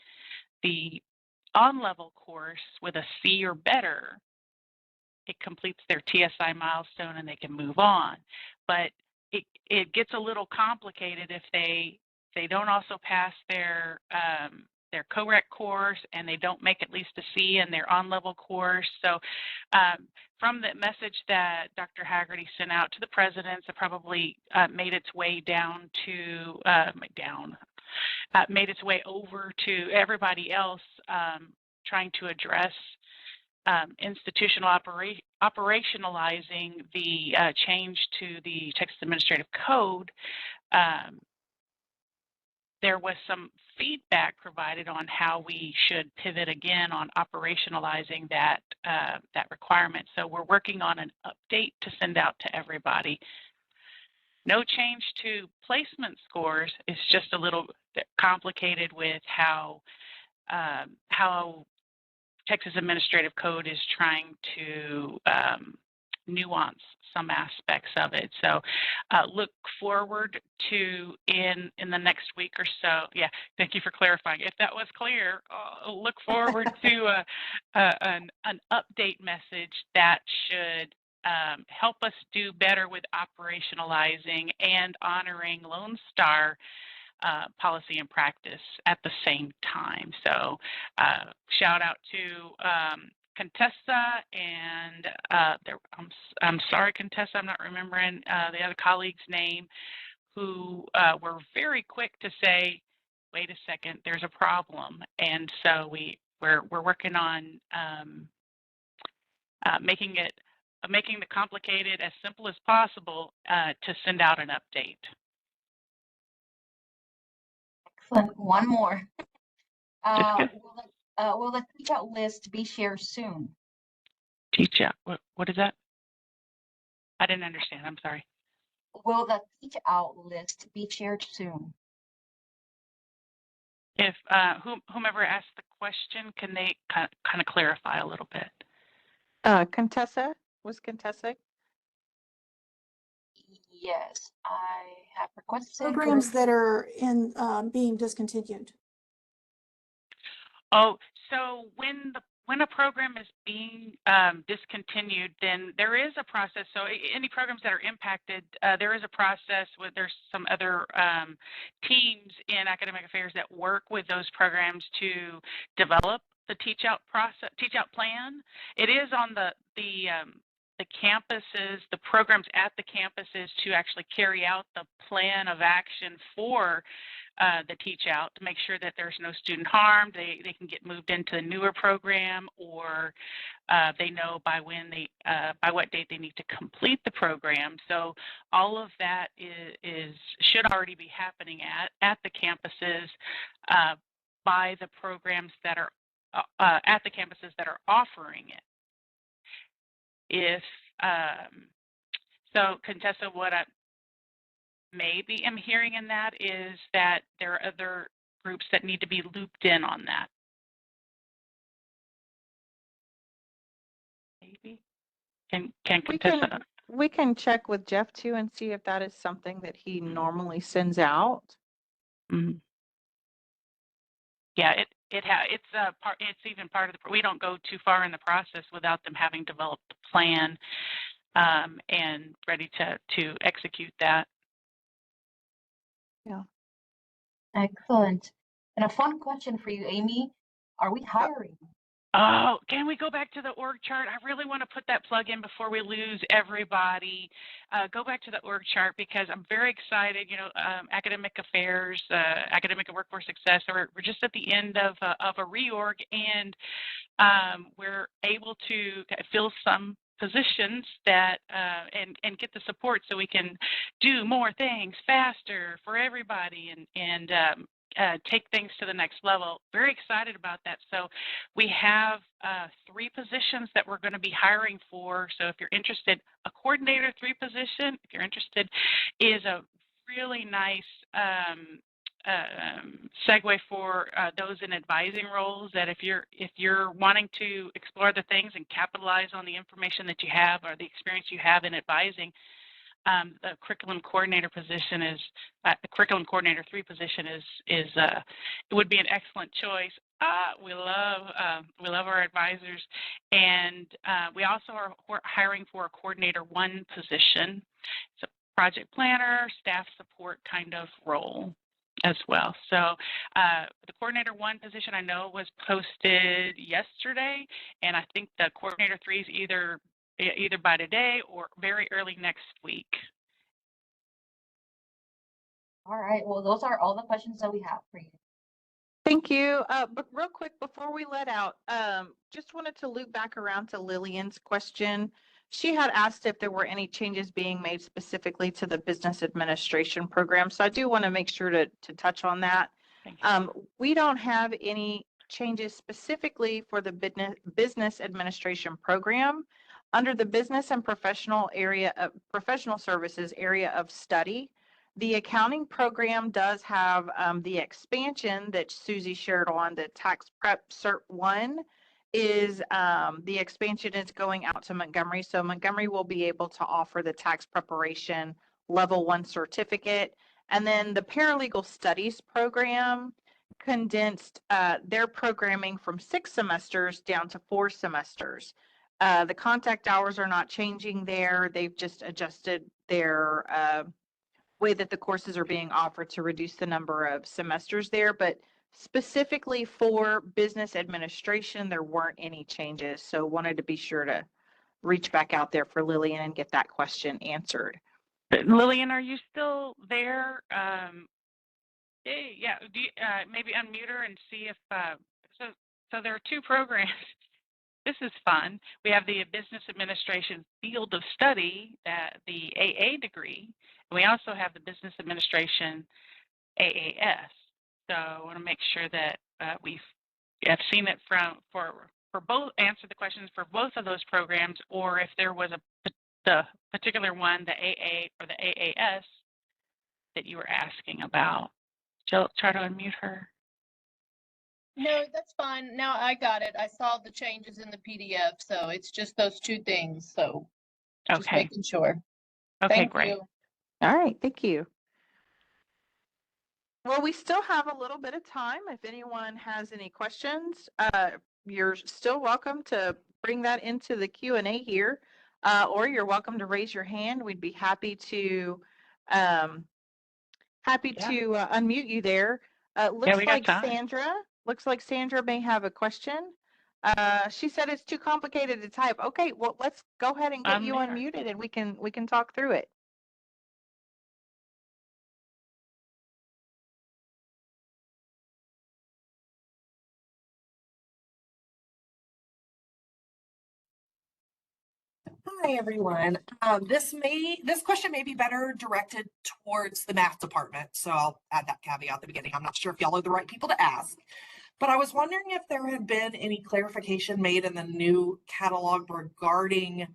on-level course with a C or better, it completes their TSI milestone and they can move on. But it gets a little complicated if they don't also pass their COREC course and they don't make at least a C in their on-level course. So from the message that Dr. Haggerty sent out to the presidents, it probably made its way down to made its way over to everybody else trying to address institutional operationalizing the change to the Texas Administrative Code. There was some feedback provided on how we should pivot again on operationalizing that requirement. So we're working on an update to send out to everybody. No change to placement scores. It's just a little bit complicated with how Texas Administrative Code is trying to nuance some aspects of it. So look forward to in the next week or so. Yeah, thank you for clarifying. If that was clear, look forward to an update message that should help us do better with operationalizing and honoring Lone Star policy and practice at the same time. So shout out to Contessa and I'm sorry, Contessa, I'm not remembering the other colleague's name, who were very quick to say, wait a second, there's a problem. And so we're working on making the complicated as simple as possible to send out an update. Excellent. One more. Will the teach out list be shared soon? Teach out. What is that? I didn't understand. I'm sorry. Will the teach out list be shared soon? If whomever asked the question, can they kind of clarify a little bit? Contessa? Was Contessa? Yes, I have requested Programs that are in being discontinued. Oh, so when a program is being discontinued, then there is a process. So any programs that are impacted, there is a process where there's some other teams in academic affairs that work with those programs to develop the teach out plan. It is on the campuses, the programs at the campuses to actually carry out the plan of action for the teach out to make sure that there's no student harm. They can get moved into a newer program, or they know by what date they need to complete the program. So all of that should already be happening at the campuses by the programs that are at the campuses that are offering it. If So Contessa, what I maybe am hearing in that is that there are other groups that need to be looped in on that. Maybe. Can Contessa? We can check with Jeff too and see if that is something that he normally sends out. Mm-hmm. Yeah, it's a part. It's even part of the. We don't go too far in the process without them having developed the plan and ready to execute that. Yeah. Excellent. And a fun question for you, Amy. Are we hiring? Oh, can we go back to the org chart? I really want to put that plug in before we lose everybody. Go back to the org chart because I'm very excited. You know, academic affairs, academic and workforce success. We're just at the end of a reorg, and we're able to fill some positions that and get the support so we can do more things faster for everybody and take things to the next level. Very excited about that. So we have 3 positions that we're going to be hiring for. So if you're interested, a coordinator 3 position, if you're interested, is a really nice segue for those in advising roles. That if you're wanting to explore the things and capitalize on the information that you have or the experience you have in advising, the curriculum coordinator position is the curriculum coordinator 3 position is it would be an excellent choice. We love our advisors, and we also are hiring for a coordinator 1 position. It's a project planner, staff support kind of role as well. So the coordinator 1 position I know was posted yesterday, and I think the coordinator 3 is either by today or very early next week. All right. Well, those are all the questions that we have for you. Thank you. But real quick, before we let out, just wanted to loop back around to Lillian's question. She had asked if there were any changes being made specifically to the business administration program. So I do want to make sure to touch on that. We don't have any changes specifically for the business administration program. Under the business and professional services area of study, the accounting program does have the expansion that Susie shared on the tax prep cert 1 is the expansion is going out to Montgomery. So Montgomery will be able to offer the tax preparation level 1 certificate. And then the paralegal studies program condensed their programming from 6 semesters down to 4 semesters. The contact hours are not changing there. They've just adjusted their way that the courses are being offered to reduce the number of semesters there. But specifically for business administration, there weren't any changes. So wanted to be sure to reach back out there for Lillian and get that question answered. Lillian, are you still there? Yeah, do you, maybe unmute her and see if, so there are 2 programs. This is fun. We have the Business Administration Field of Study, the AA degree, and we also have the Business Administration AAS. So I want to make sure that we have seen it for both, answer the questions for both of those programs, or if there was the particular one, the AA or the AAS, that you were asking about. Jill, try to unmute her. No, that's fine. Now I got it. I saw the changes in the PDF, so it's just those 2 things. So just Okay. making sure. Okay, Thank great. you. All right, thank you. Well, we still have a little bit of time. If anyone has any questions, you're still welcome to bring that into the Q&A here, or you're welcome to raise your hand. We'd be happy to unmute you there. Looks like Sandra may have a question. She said it's too complicated to type. Okay, well, let's go ahead and get you unmuted and we can talk through it. Hi, everyone. This question may be better directed towards the math department, so I'll add that caveat at the beginning. I'm not sure if y'all are the right people to ask, but I was wondering if there had been any clarification made in the new catalog regarding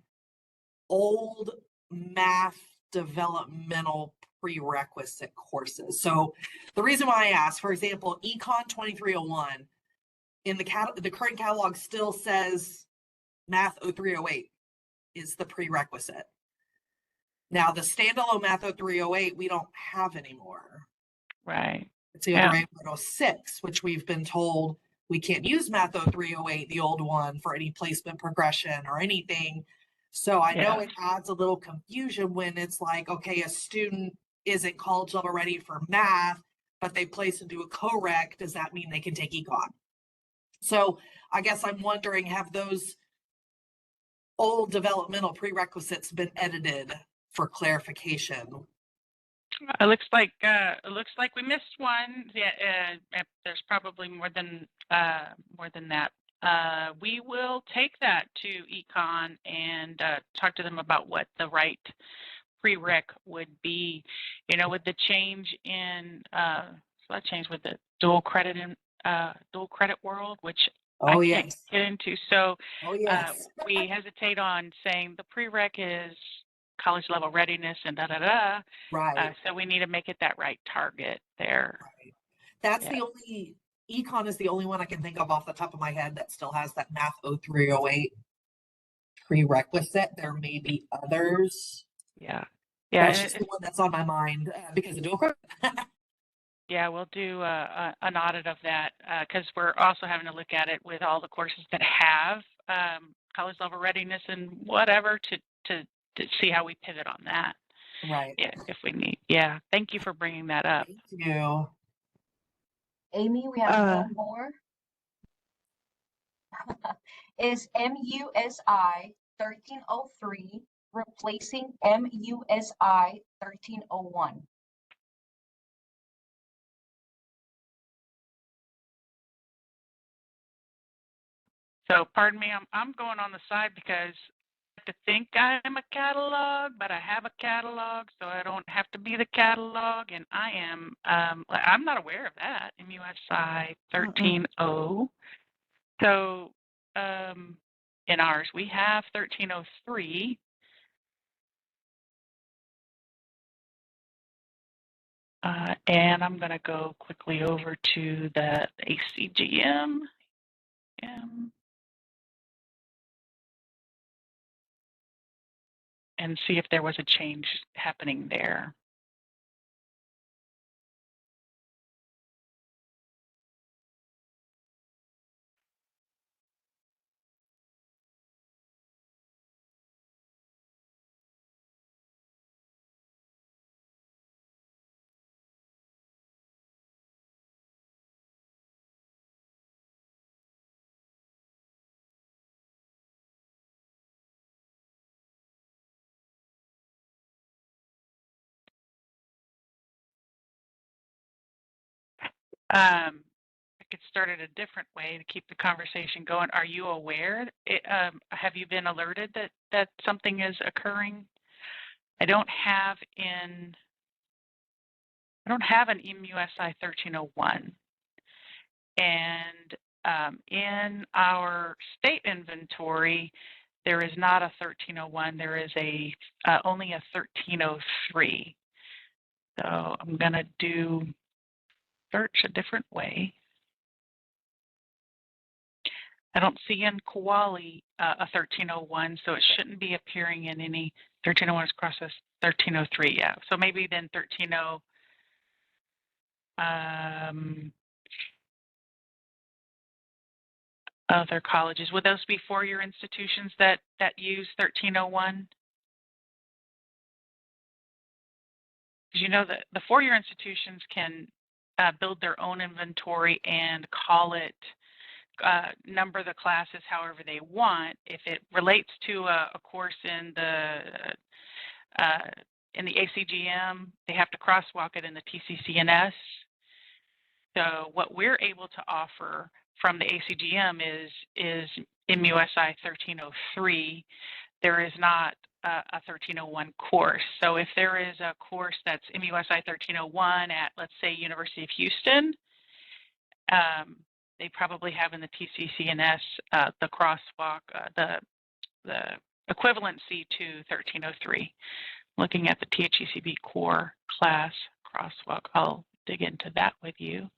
old math developmental prerequisite courses. So the reason why I asked, for example, Econ 2301 in the current catalog still says Math 0308 is the prerequisite. Now the standalone Math 0308 we don't have anymore. Right. It's the other 806, which we've been told we can't use Math 0308, the old one, for any placement progression or anything. So I know it adds a little confusion when it's like, okay, a student isn't college level ready for math, but they place into a co-rec. Does that mean they can take econ? So I guess I'm wondering, have those old developmental prerequisites been edited for clarification? It looks like we missed one. Yeah, there's probably more than that. We will take that to econ and talk to them about what the right prereq would be. You know, with the change in that change with the dual credit world, which I can't get into. So we hesitate on saying the prereq is college level readiness and Right. So we need to make it that right target there. Right. That's the only, econ is the only one I can think of off the top of my head that still has that Math 0308 prerequisite. There may be others. Yeah. That's just the one that's on my mind because of dual credit. Yeah, we'll do an audit of that because we're also having to look at it with all the courses that have college level readiness and whatever to see how we pivot on that. Right. Yeah, if we need. Yeah. Thank you for bringing that up. Thank you. Amy, we have one more. Is MUSI 1303 replacing MUSI 1301? So pardon me, I'm going on the side because I have to think I'm a catalog, but I have a catalog, so I don't have to be the catalog, and I am I'm not aware of that, MUSI 13.0. So in ours we have 1303. And I'm going to go quickly over to the ACGM. And see if there was a change happening there. I could start it a different way to keep the conversation going. Are you aware? Have you been alerted that something is occurring? I don't have an MUSI 1301, and in our state inventory, there is not a 1301. There is only a 1303. So I'm going to do search a different way. I don't see in Kowali a 1301, so it shouldn't be appearing in any 1301 is process 1303. Yeah, so maybe then 1300. Other colleges, would those be four-year institutions that use 1301? Because you know that the four-year institutions can build their own inventory and call it, number the classes however they want. If it relates to a course in the ACGM, they have to crosswalk it in the TCCNS. So what we're able to offer from the ACGM is MUSI 1303. There is not a 1301 course. So if there is a course that's MUSI 1301 at, let's say, University of Houston, they probably have in the TCCNS the crosswalk, the equivalency to 1303. Looking at the THECB core class crosswalk, I'll dig into that with you.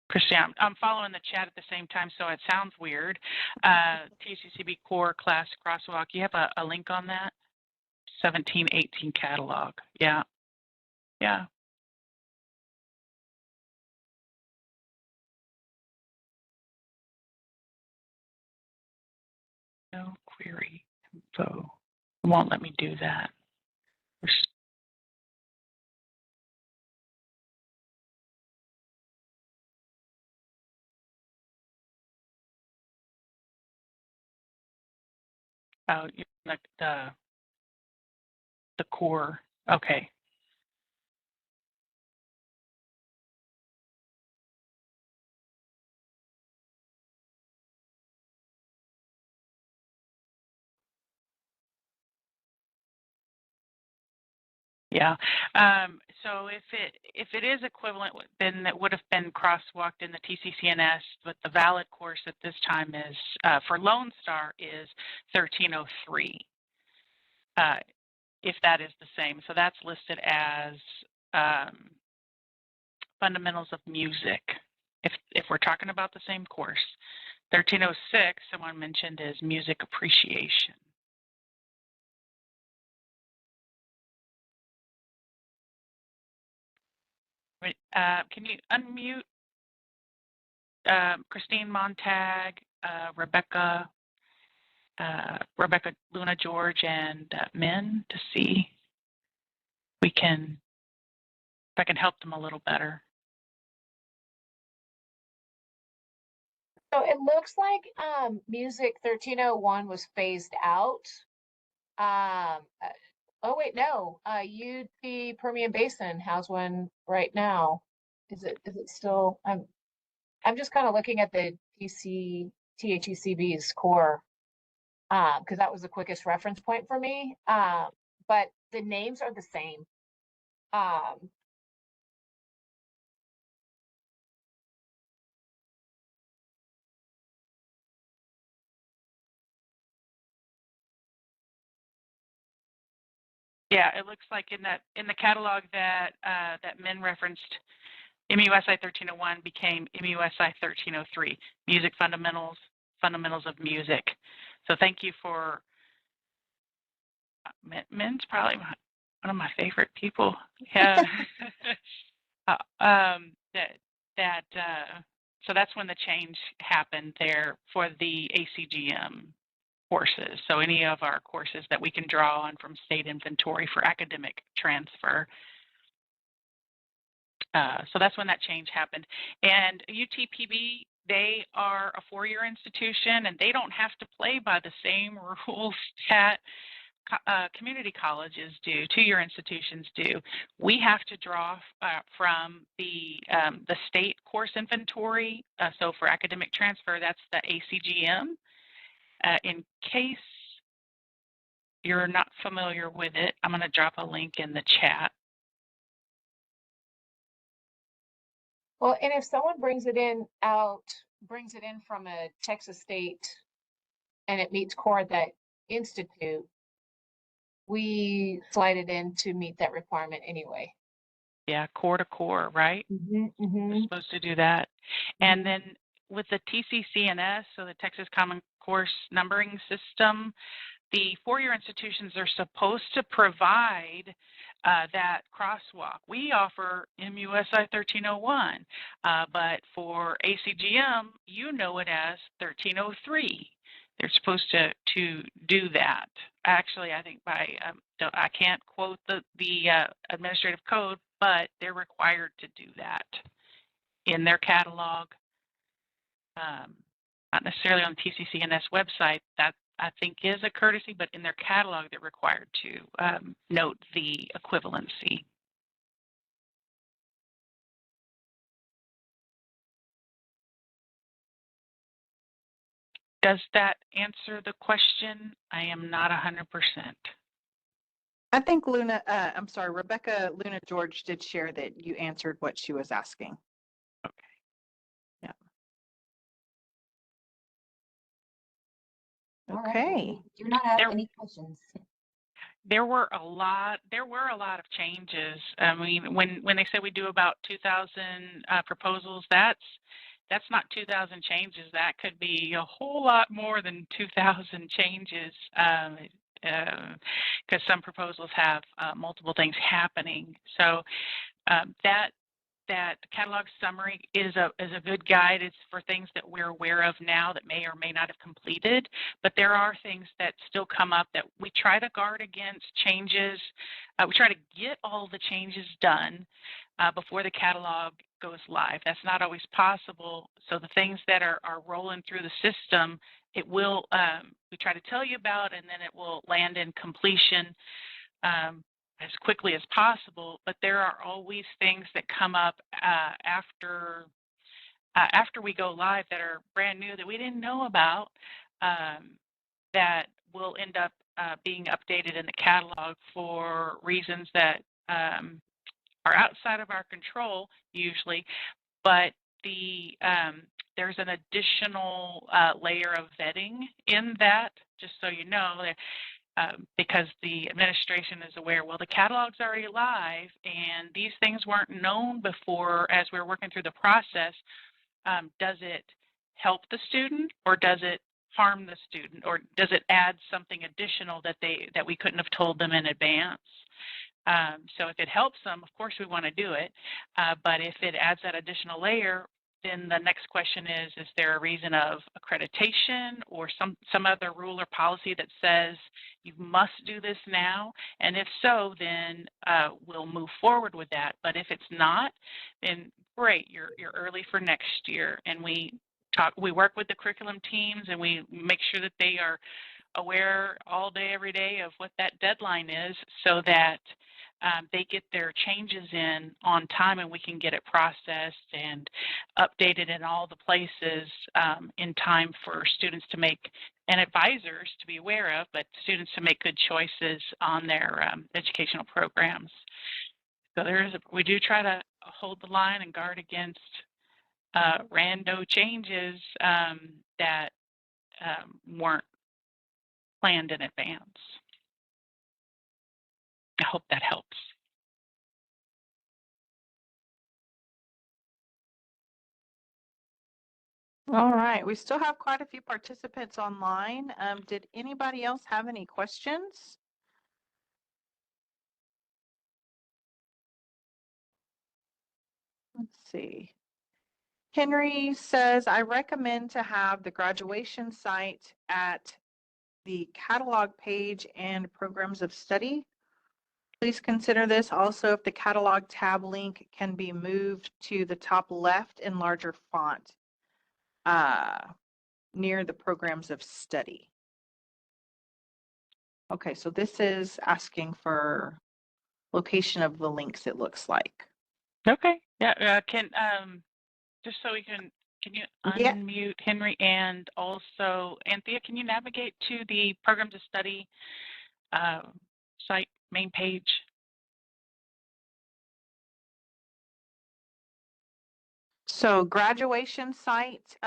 Christian, I'm following the chat at the same time, so it sounds weird. THCB core class crosswalk, you have a link on that? 1718 catalog. Yeah. Yeah. No query info. It won't let me do that. Oh, the core. Okay. Yeah. So if it is equivalent, then it would have been crosswalked in the TCCNS, but the valid course at this time is for Lone Star is 1303. If that is the same, so that's listed as fundamentals of music. If we're talking about the same course, 1306, someone mentioned, is music appreciation. Can you unmute Christine Montag, Rebecca Luna George, and Min to see if I can help them a little better. So it looks like Music 1301 was phased out. Oh wait, no. UT Permian Basin has one right now. Is it still? I'm just kind of looking at the THECB's core because that was the quickest reference point for me. But the names are the same. Yeah, it looks like in the catalog that that Min referenced, MUSI 1301 became MUSI 1303, Music Fundamentals of Music. So thank you for Min's probably one of my favorite people. Yeah. So that's when the change happened there for the ACGM courses. So any of our courses that we can draw on from state inventory for academic transfer. So that's when that change happened. And UTPB, they are a four-year institution, and they don't have to play by the same rules that community colleges do, two-year institutions do. We have to draw from the state course inventory. So for academic transfer, that's the ACGM. In case you're not familiar with it, I'm going to drop a link in the chat. Well, and if someone brings it in from a Texas state and it meets core at that institute, we slide it in to meet that requirement anyway. Yeah, core to core, right? We're supposed to do that. And then with the TCCNS, so the Texas Common Course Numbering System, the four-year institutions are supposed to provide that crosswalk. We offer MUSI 1301, but for ACGM, you know it as 1303. They're supposed to do that. Actually, I think I can't quote the administrative code, but they're required to do that in their catalog. Not necessarily on the TCCNS website. That I think is a courtesy, but in their catalog, they're required to note the equivalency. Does that answer the question? I am not 100%. I think Rebecca Luna George did share that you answered what she was asking. Okay. All right, well, Okay. we do not have There- any questions. There were a lot of changes. I mean, when they say we do about 2,000 proposals, that's not 2,000 changes. That could be a whole lot more than 2,000 changes, because some proposals have multiple things happening. So that catalog summary is a good guide. It's for things that we're aware of now that may or may not have completed, but there are things that still come up that we try to guard against changes. We try to get all the changes done before the catalog goes live. That's not always possible. So the things that are rolling through the system, it will, we try to tell you about, and then it will land in completion as quickly as possible, but there are always things that come up after we go live that are brand new that we didn't know about, that will end up being updated in the catalog for reasons that are outside of our control usually, but there's an additional layer of vetting in that, just so you know, that because the administration is aware, well, the catalog's already live and these things weren't known before as we were working through the process. Does it help the student, or does it harm the student, or does it add something additional that we couldn't have told them in advance? So if it helps them, of course we want to do it, but if it adds that additional layer, then the next question is there a reason of accreditation or some other rule or policy that says you must do this now? And if so, then we'll move forward with that. But if it's not, then great, you're early for next year. And we work with the curriculum teams, and we make sure that they are aware all day, every day of what that deadline is, so that they get their changes in on time, and we can get it processed and updated in all the places in time for students to make, and advisors to be aware of, but students to make good choices on their educational programs. So we do try to hold the line and guard against rando changes that weren't planned in advance. I hope that helps. All right, we still have quite a few participants online. Did anybody else have any questions? Let's see. Henry says, I recommend to have the graduation site at the catalog page and programs of study. Please consider this. Also, if the catalog tab link can be moved to the top left in larger font near the programs of study. Okay, so this is asking for location of the links, it looks like. Okay. Yeah. Just so we can you Yeah. unmute Henry, and also Anthea, can you navigate to the programs of study site main page? So graduation site,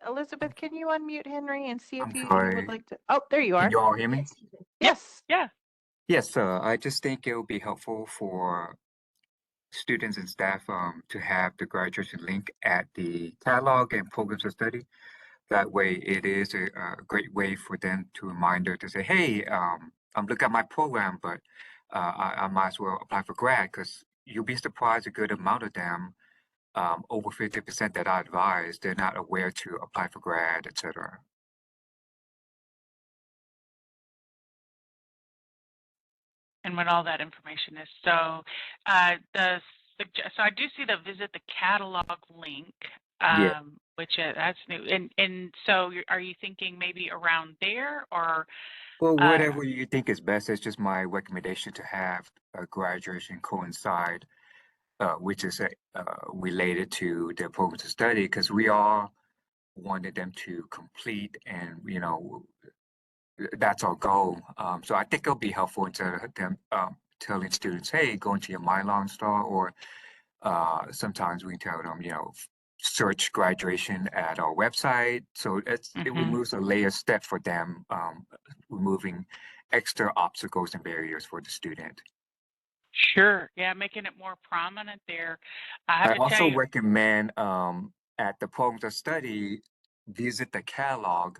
Elizabeth, can you unmute Henry and see if I'm you sorry. would like to? Oh, there you are. Can you all hear me? Yes. Yeah. Yes, I just think it would be helpful for students and staff to have the graduation link at the catalog and programs of study. That way, it is a great way for them to reminder to say, hey, I'm looking at my program, but I might as well apply for grad, because you'll be surprised a good amount of them, over 50% that I advise, they're not aware to apply for grad, etc. And what all that information is. So so I do see the visit the catalog link, Yeah. which that's new. And so are you thinking maybe around there, or? Well, whatever you think is best. It's just my recommendation to have a graduation coincide, which is related to their programs of study, because we all wanted them to complete, and that's our goal. So I think it'll be helpful instead of them telling students, "Hey, go into your MyLawn Star," or sometimes we tell them, search graduation at our website. So it removes a layer step for them, removing extra obstacles and barriers for the student. Sure. Yeah, making it more prominent there. I have I to tell also you, recommend at the programs of study, visit the catalog,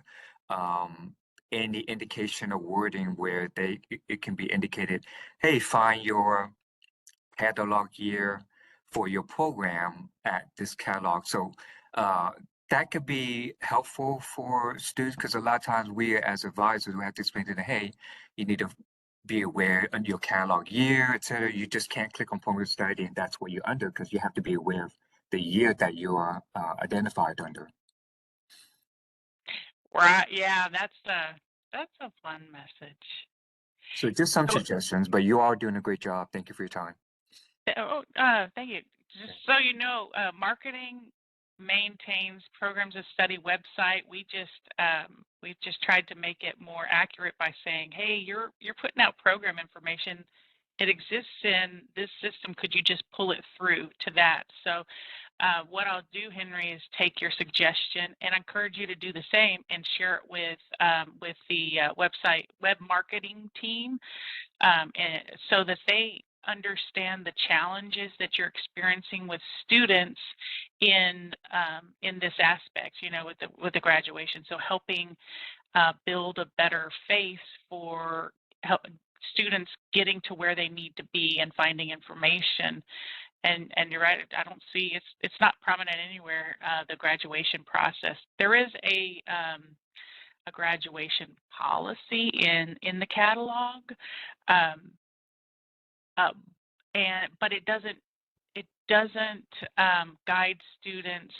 any indication or wording where it can be indicated, hey, find your catalog year for your program at this catalog. So that could be helpful for students because a lot of times we as advisors we have to explain to them, hey, you need to be aware of your catalog year, et cetera. You just can't click on program study and that's what you're under because you have to be aware of the year that you are identified under. right? Yeah, that's a fun message. So just some So, suggestions, but you are doing a great job. Thank you for your time. thank you. Just so you know, marketing maintains programs of study website. We've just tried to make it more accurate by saying, hey, you're putting out program information. It exists in this system. Could you just pull it through to that? So what I'll do, Henry, is take your suggestion and encourage you to do the same and share it with the website web marketing team, and so that they understand the challenges that you're experiencing with students in this aspect, with the graduation. So helping build a better face for students getting to where they need to be and finding information. And you're right. I don't see it's not prominent anywhere. The graduation process. There is a graduation policy in the catalog, um, but it doesn't guide students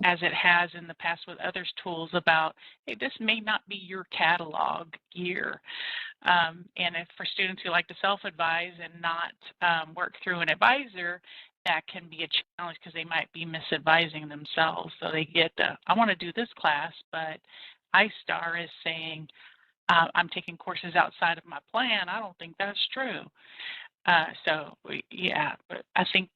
as it has in the past with others tools about, hey, this may not be your catalog year. And if for students who like to self-advise and not work through an advisor, that can be a challenge because they might be misadvising themselves. So they get, I want to do this class, but iStar is saying, I'm taking courses outside of my plan. I don't think that's true. But I think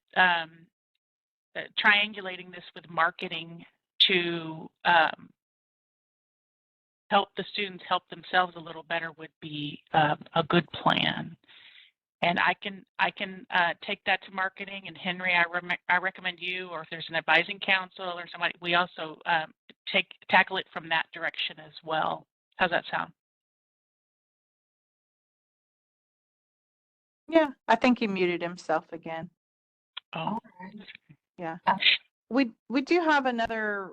triangulating this with marketing to help the students help themselves a little better would be a good plan. And I can take that to marketing. And Henry, I recommend you, or if there's an advising council or somebody, we also tackle it from that direction as well. How's that sound? Yeah, I think he muted himself again. Oh, All right. Yeah. Uh, We do have another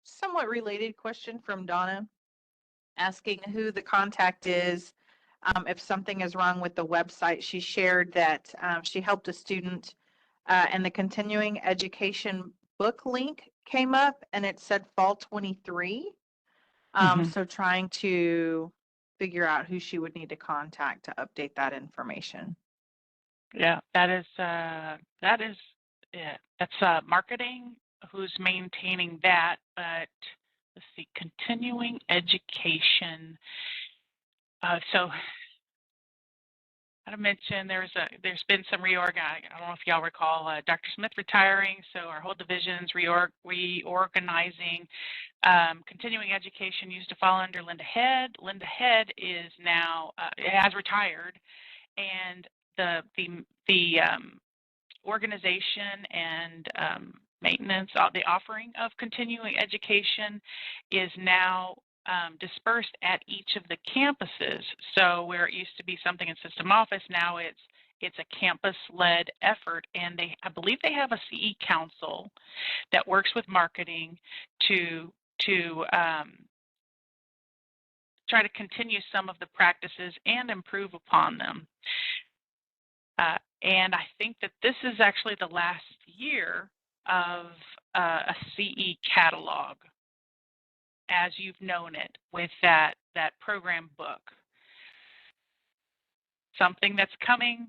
somewhat related question from Donna asking who the contact is if something is wrong with the website. She shared that she helped a student and the continuing education book link came up and it said fall 23. So trying to figure out who she would need to contact to update that information. Yeah, that's marketing who's maintaining that, but let's see, continuing education. So I mentioned there's been some reorg. I don't know if y'all recall Dr. Smith retiring, so our whole division's reorganizing. Continuing education used to fall under Linda Head. Linda Head is now has retired, and the organization and maintenance, the offering of continuing education is now dispersed at each of the campuses. So where it used to be something in system office, now it's a campus-led effort, and I believe they have a CE council that works with marketing to try to continue some of the practices and improve upon them. And I think that this is actually the last year of a CE catalog as you've known it with that program book. Something that's coming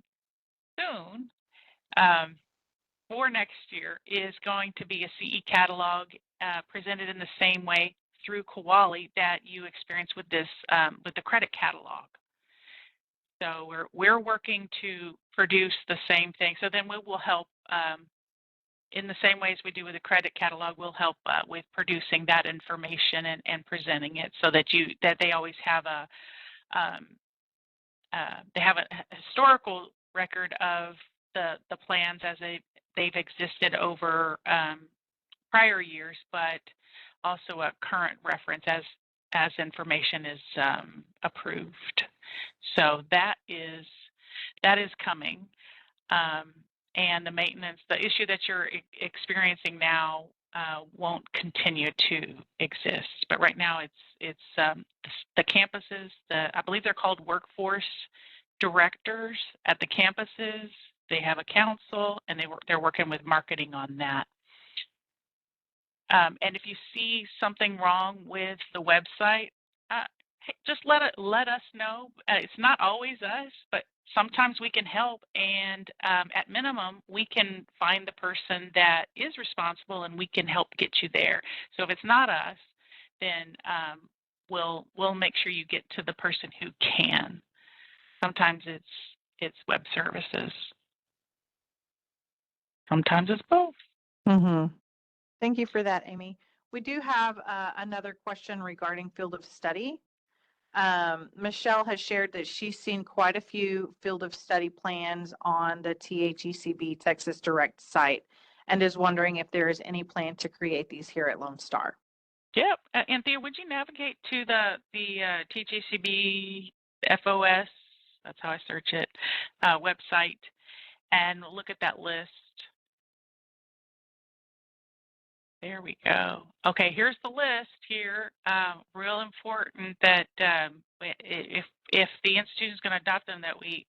soon for next year is going to be a CE catalog presented in the same way through Kowali that you experience with this with the credit catalog. So we're working to produce the same thing. So then we will help in the same ways we do with the credit catalog, we'll help with producing that information and presenting it so that they always have they have a historical record of the plans as they've existed over prior years, but also a current reference as information is approved. So that is coming. And the maintenance, the issue that you're experiencing now won't continue to exist. But right now it's the campuses, I believe they're called workforce directors at the campuses. They have a council and they're working with marketing on that. And if you see something wrong with the website, just let us know. It's not always us, but sometimes we can help. And at minimum, we can find the person that is responsible, and we can help get you there. So if it's not us, then we'll make sure you get to the person who can. Sometimes it's web services. Sometimes it's both. Mm-hmm. Thank you for that, Amy. We do have another question regarding field of study. Michelle has shared that she's seen quite a few field of study plans on the THECB Texas Direct site and is wondering if there is any plan to create these here at Lone Star. Yep. Anthea, would you navigate to the THECB FOS, that's how I search it, website, and look at that list? There we go. Okay, here's the list here. Real important that if the institution is going to adopt them, that we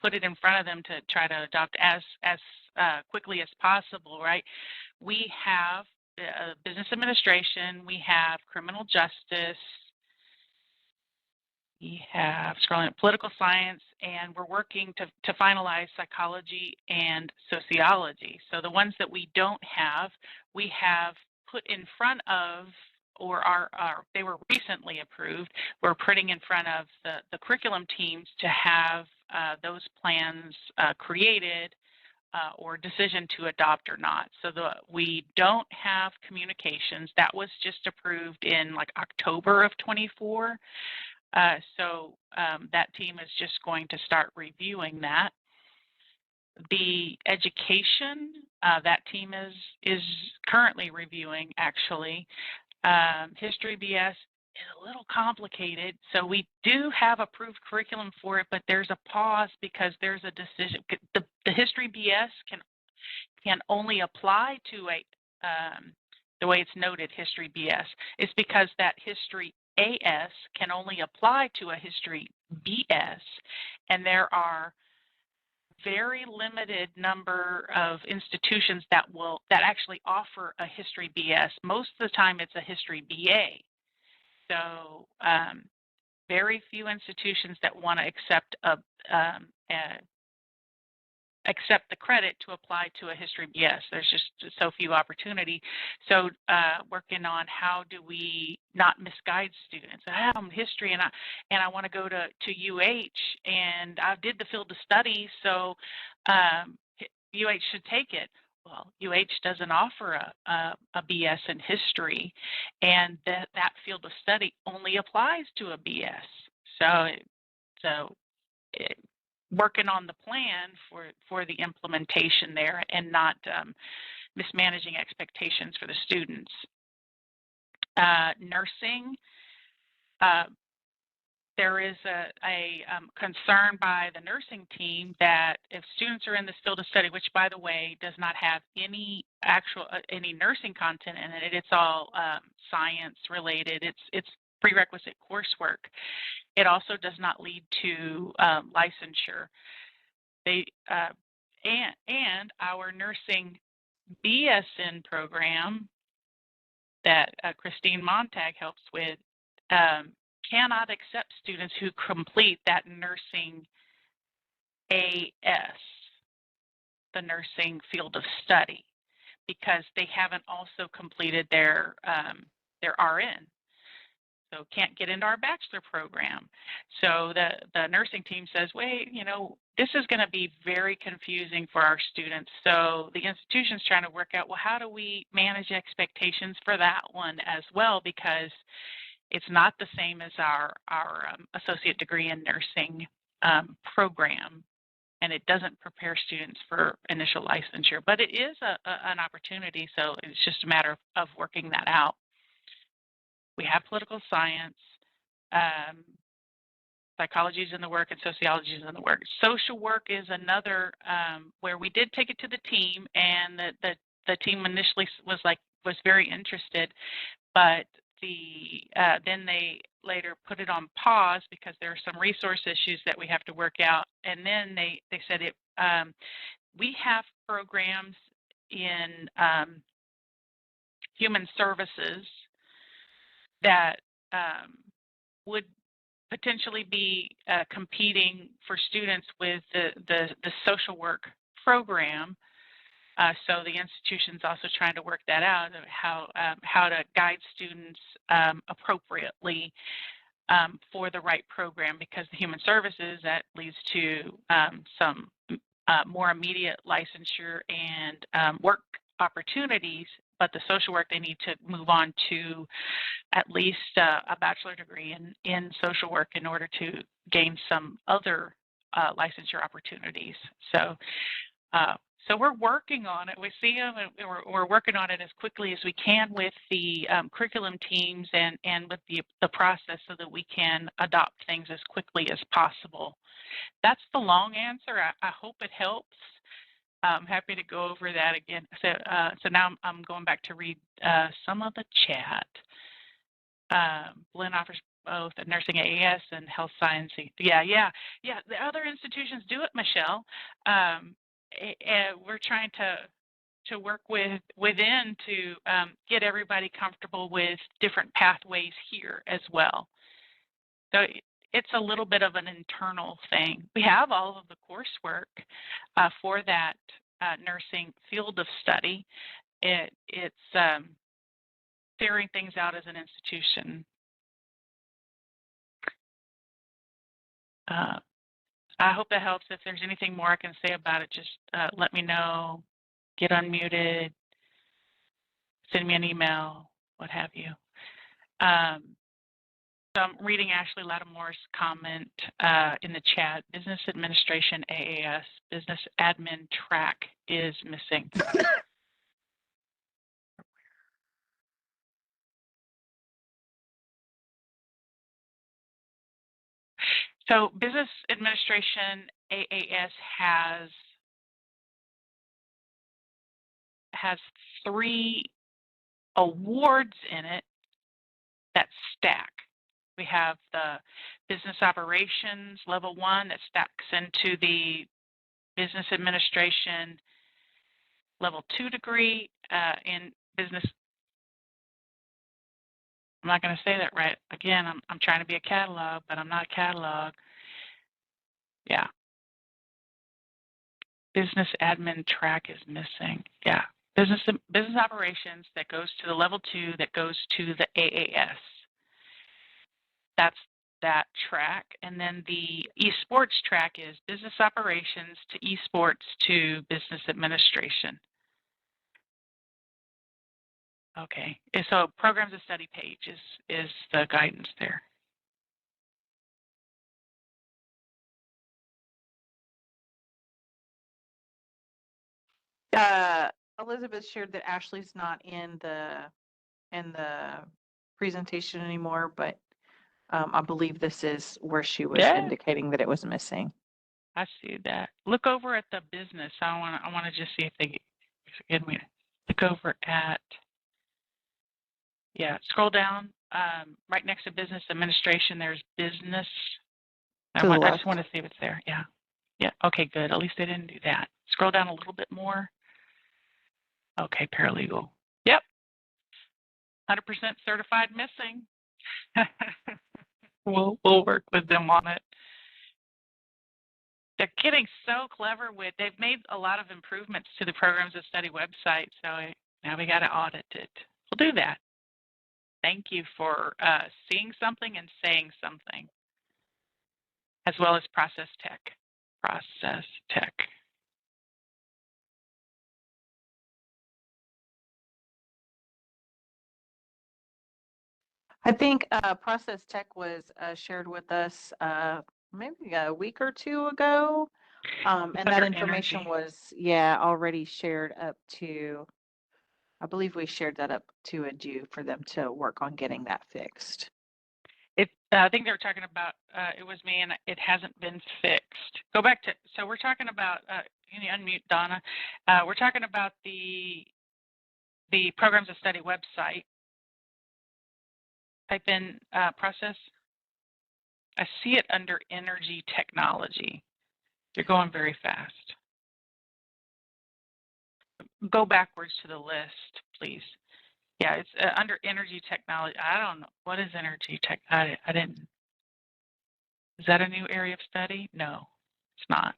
put it in front of them to try to adopt as quickly as possible, right? We have business administration, we have criminal justice, we have scrolling political science, and we're working to finalize psychology and sociology. So the ones that we don't have, we have put in front of, or they were recently approved. We're putting in front of the curriculum teams to have those plans created or decision to adopt or not. So we don't have communications. That was just approved in like October of 24. So that team is just going to start reviewing that. The education, that team is currently reviewing, actually. History BS is a little complicated. So we do have approved curriculum for it, but there's a pause because there's a decision. The History BS can only apply to the way it's noted, History BS. It's because that History AS can only apply to a History BS, and there are very limited number of institutions that actually offer a History BS. Most of the time it's a History BA. So very few institutions that want to accept the credit to apply to a History BS. There's just so few opportunity. So working on how do we not misguide students. I'm history and I want to go to UH and I did the field of study, so UH should take it. Well, UH doesn't offer a BS in history, and that field of study only applies to a BS. So working on the plan for the implementation there and not mismanaging expectations for the students. Nursing, there is a concern by the nursing team that if students are in this field of study, which by the way does not have any any nursing content in it, it's all science related. It's prerequisite coursework. It also does not lead to licensure. And our nursing BSN program that Christine Montag helps with cannot accept students who complete that nursing AS, the nursing field of study, because they haven't also completed their RN. So can't get into our bachelor program. So the nursing team says, wait, this is going to be very confusing for our students. So the institution's trying to work out, well, how do we manage expectations for that one as well? Because it's not the same as our associate degree in nursing program, and it doesn't prepare students for initial licensure, but it is an opportunity, so it's just a matter of working that out. We have political science, psychology is in the work, and sociology is in the work. Social work is another where we did take it to the team, and the team initially was very interested, but then they later put it on pause because there are some resource issues that we have to work out. And then they said we have programs in human services that would potentially be competing for students with the social work program. So the institution's also trying to work that out, how to guide students appropriately for the right program, because the human services, that leads to some more immediate licensure and work opportunities, but the social work, they need to move on to at least a bachelor degree in social work in order to gain some other licensure opportunities. So we're working on it. We see them, and we're working on it as quickly as we can with the curriculum teams and with the process, so that we can adopt things as quickly as possible. That's the long answer. I hope it helps. I'm happy to go over that again. So now I'm going back to read some of the chat. Blinn offers both a nursing AAS and health science. Yeah. The other institutions do it, Michelle. We're trying to work within to get everybody comfortable with different pathways here as well. So it's a little bit of an internal thing. We have all of the coursework for that nursing field of study. It's figuring things out as an institution. I hope that helps. If there's anything more I can say about it, just let me know. Get unmuted. Send me an email, what have you. So I'm reading Ashley Lattimore's comment in the chat. Business Administration AAS, Business Admin track is missing. So Business Administration AAS has 3 awards in it that stack. We have the Business Operations Level 1 that stacks into the Business Administration Level 2 degree in business. I'm not going to say that right. Again, I'm trying to be a catalog, but I'm not a catalog. Yeah. Business admin track is missing. Yeah. Business operations that goes to the level 2 that goes to the AAS. That's that track. And then the esports track is business operations to esports to business administration. Okay. So programs of study page is the guidance there. Elizabeth shared that Ashley's not in the presentation anymore, but I believe this is where she was indicating that it was missing. I see that. Look over at the business. I want to just see if they give me. Look over at. Yeah, scroll down. Right next to business administration, there's business. I just want to see if it's there. Yeah. Yeah. Okay, good. At least they didn't do that. Scroll down a little bit more. Okay, paralegal. Yep. 100% certified missing. We'll work with them on it. They're getting so clever with, they've made a lot of improvements to the programs of study website, so now we got to audit it. We'll do that. Thank you for seeing something and saying something, as well as process tech. process tech. I think Process Tech was shared with us maybe a week or two ago. And that Under information energy. was, already shared up to, I believe we shared that up to a due for them to work on getting that fixed. I think they were talking about, it was me, and it hasn't been fixed. Go back to, so we're talking about, can you unmute Donna? We're talking about the Programs of Study website. Type in process. I see it under energy technology. You're going very fast. Go backwards to the list, please. Yeah, it's under energy technology. I don't know. What is energy tech? I didn't. Is that a new area of study? No, it's not.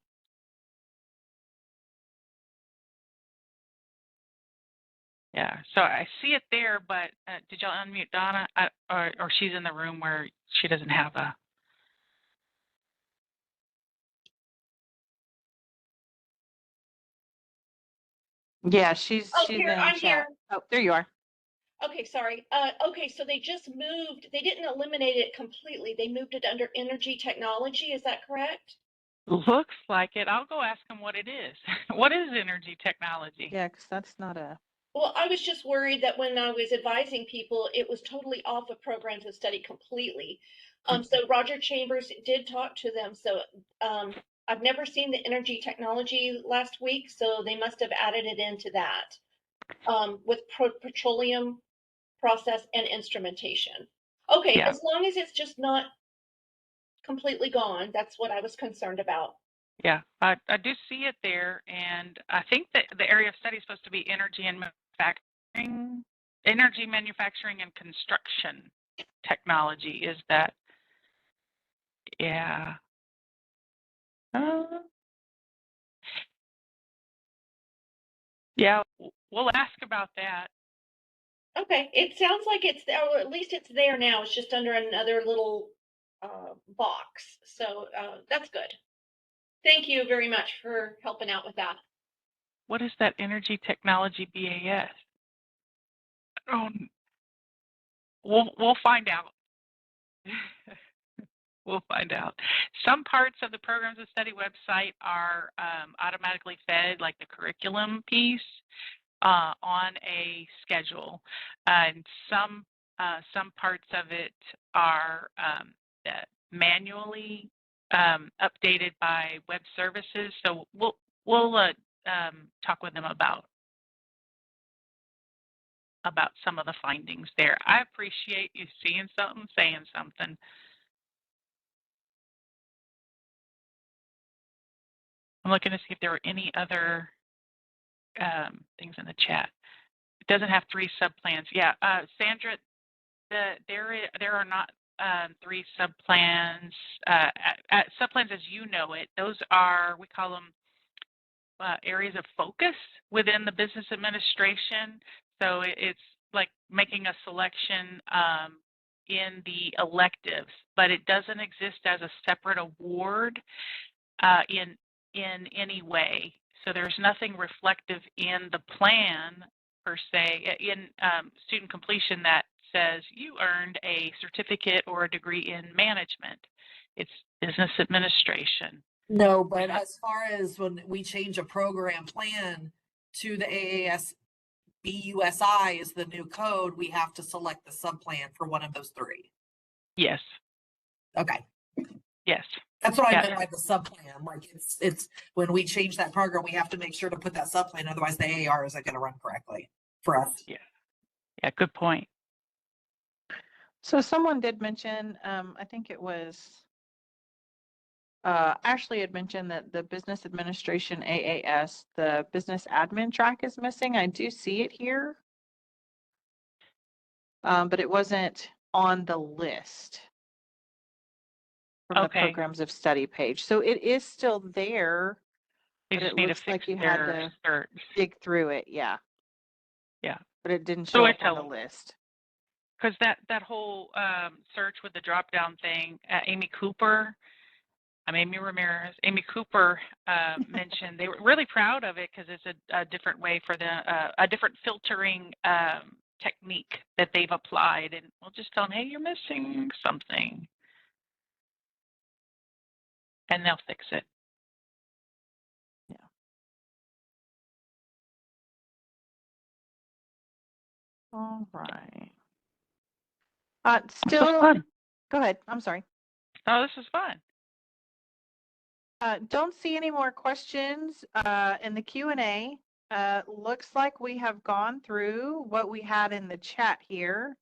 Yeah, so I see it there, but did y'all unmute Donna? Or she's in the room where she doesn't have a. Yeah, she's Oh, she's here, in I'm chat. here. Oh, there you are. Okay, sorry. Okay, so they just moved, they didn't eliminate it completely. They moved it under energy technology. Is that correct? Looks like it. I'll go ask them what it is. What is energy technology? Yeah, because that's not a. Well, I was just worried that when I was advising people, it was totally off of programs of study completely. So Roger Chambers did talk to them. So I've never seen the energy technology last week, so they must have added it into that with petroleum process and instrumentation. Okay, Yeah. as long as it's just not completely gone, that's what I was concerned about. Yeah, I do see it there, and I think that the area of study is supposed to be energy and manufacturing and construction technology. Is that? Yeah. Yeah, we'll ask about that. Okay, it sounds like it's there, or at least it's there now. It's just under another little box. So that's good. Thank you very much for helping out with that. What is that energy technology BAS? We'll find out. We'll find out. Some parts of the Programs of Study website are automatically fed, like the curriculum piece, on a schedule, and some parts of it are manually updated by web services. So we'll talk with them about some of the findings there. I appreciate you seeing something, saying something. I'm looking to see if there were any other things in the chat. It doesn't have 3 subplans. Yeah, Sandra, there are not 3 subplans. Subplans as you know it, those are, we call them areas of focus within the business administration. So it's like making a selection in the electives, but it doesn't exist as a separate award in any way. So there's nothing reflective in the plan per se in student completion that says you earned a certificate or a degree in management. It's business administration. No, but as far as when we change a program plan to the AAS BUSI is the new code, we have to select the subplan for one of those 3. Yes. Okay. Yes. That's what I meant by the subplan. Like it's when we change that program, we have to make sure to put that subplan. Otherwise the AAR isn't going to run correctly for us. Yeah. Yeah. Good point. So someone did mention, I think it was Ashley had mentioned that the business administration AAS, the business admin track is missing. I do see it here. But it wasn't on the list from the programs of study page. So it is still there, but it looks like you had to dig through it. Yeah. Yeah. But it didn't show up on the list. Because that whole search with the drop down thing, Amy Cooper, Amy Ramirez, Amy Cooper mentioned they were really proud of it because it's a different way for a different filtering technique that they've applied. And we'll just tell them, hey, you're missing something. And they'll fix it. Yeah. All right. Still, go ahead. I'm sorry. Oh, this is fun. Don't see any more questions in the Q&A. Looks like we have gone through what we had in the chat here.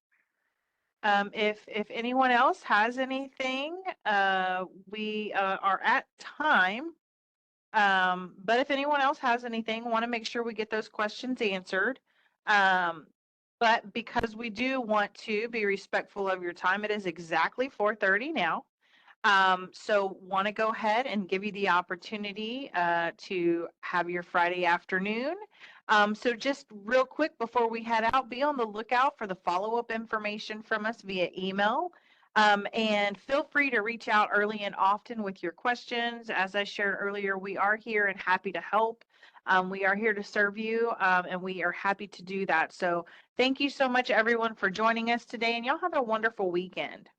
If anyone else has anything, we are at time. But if anyone else has anything, want to make sure we get those questions answered. But because we do want to be respectful of your time, it is exactly 4:30 now. So want to go ahead and give you the opportunity to have your Friday afternoon. So just real quick before we head out, be on the lookout for the follow-up information from us via email. And feel free to reach out early and often with your questions. As I shared earlier, we are here and happy to help. We are here to serve you, and we are happy to do that. So thank you so much, everyone, for joining us today, and y'all have a wonderful weekend.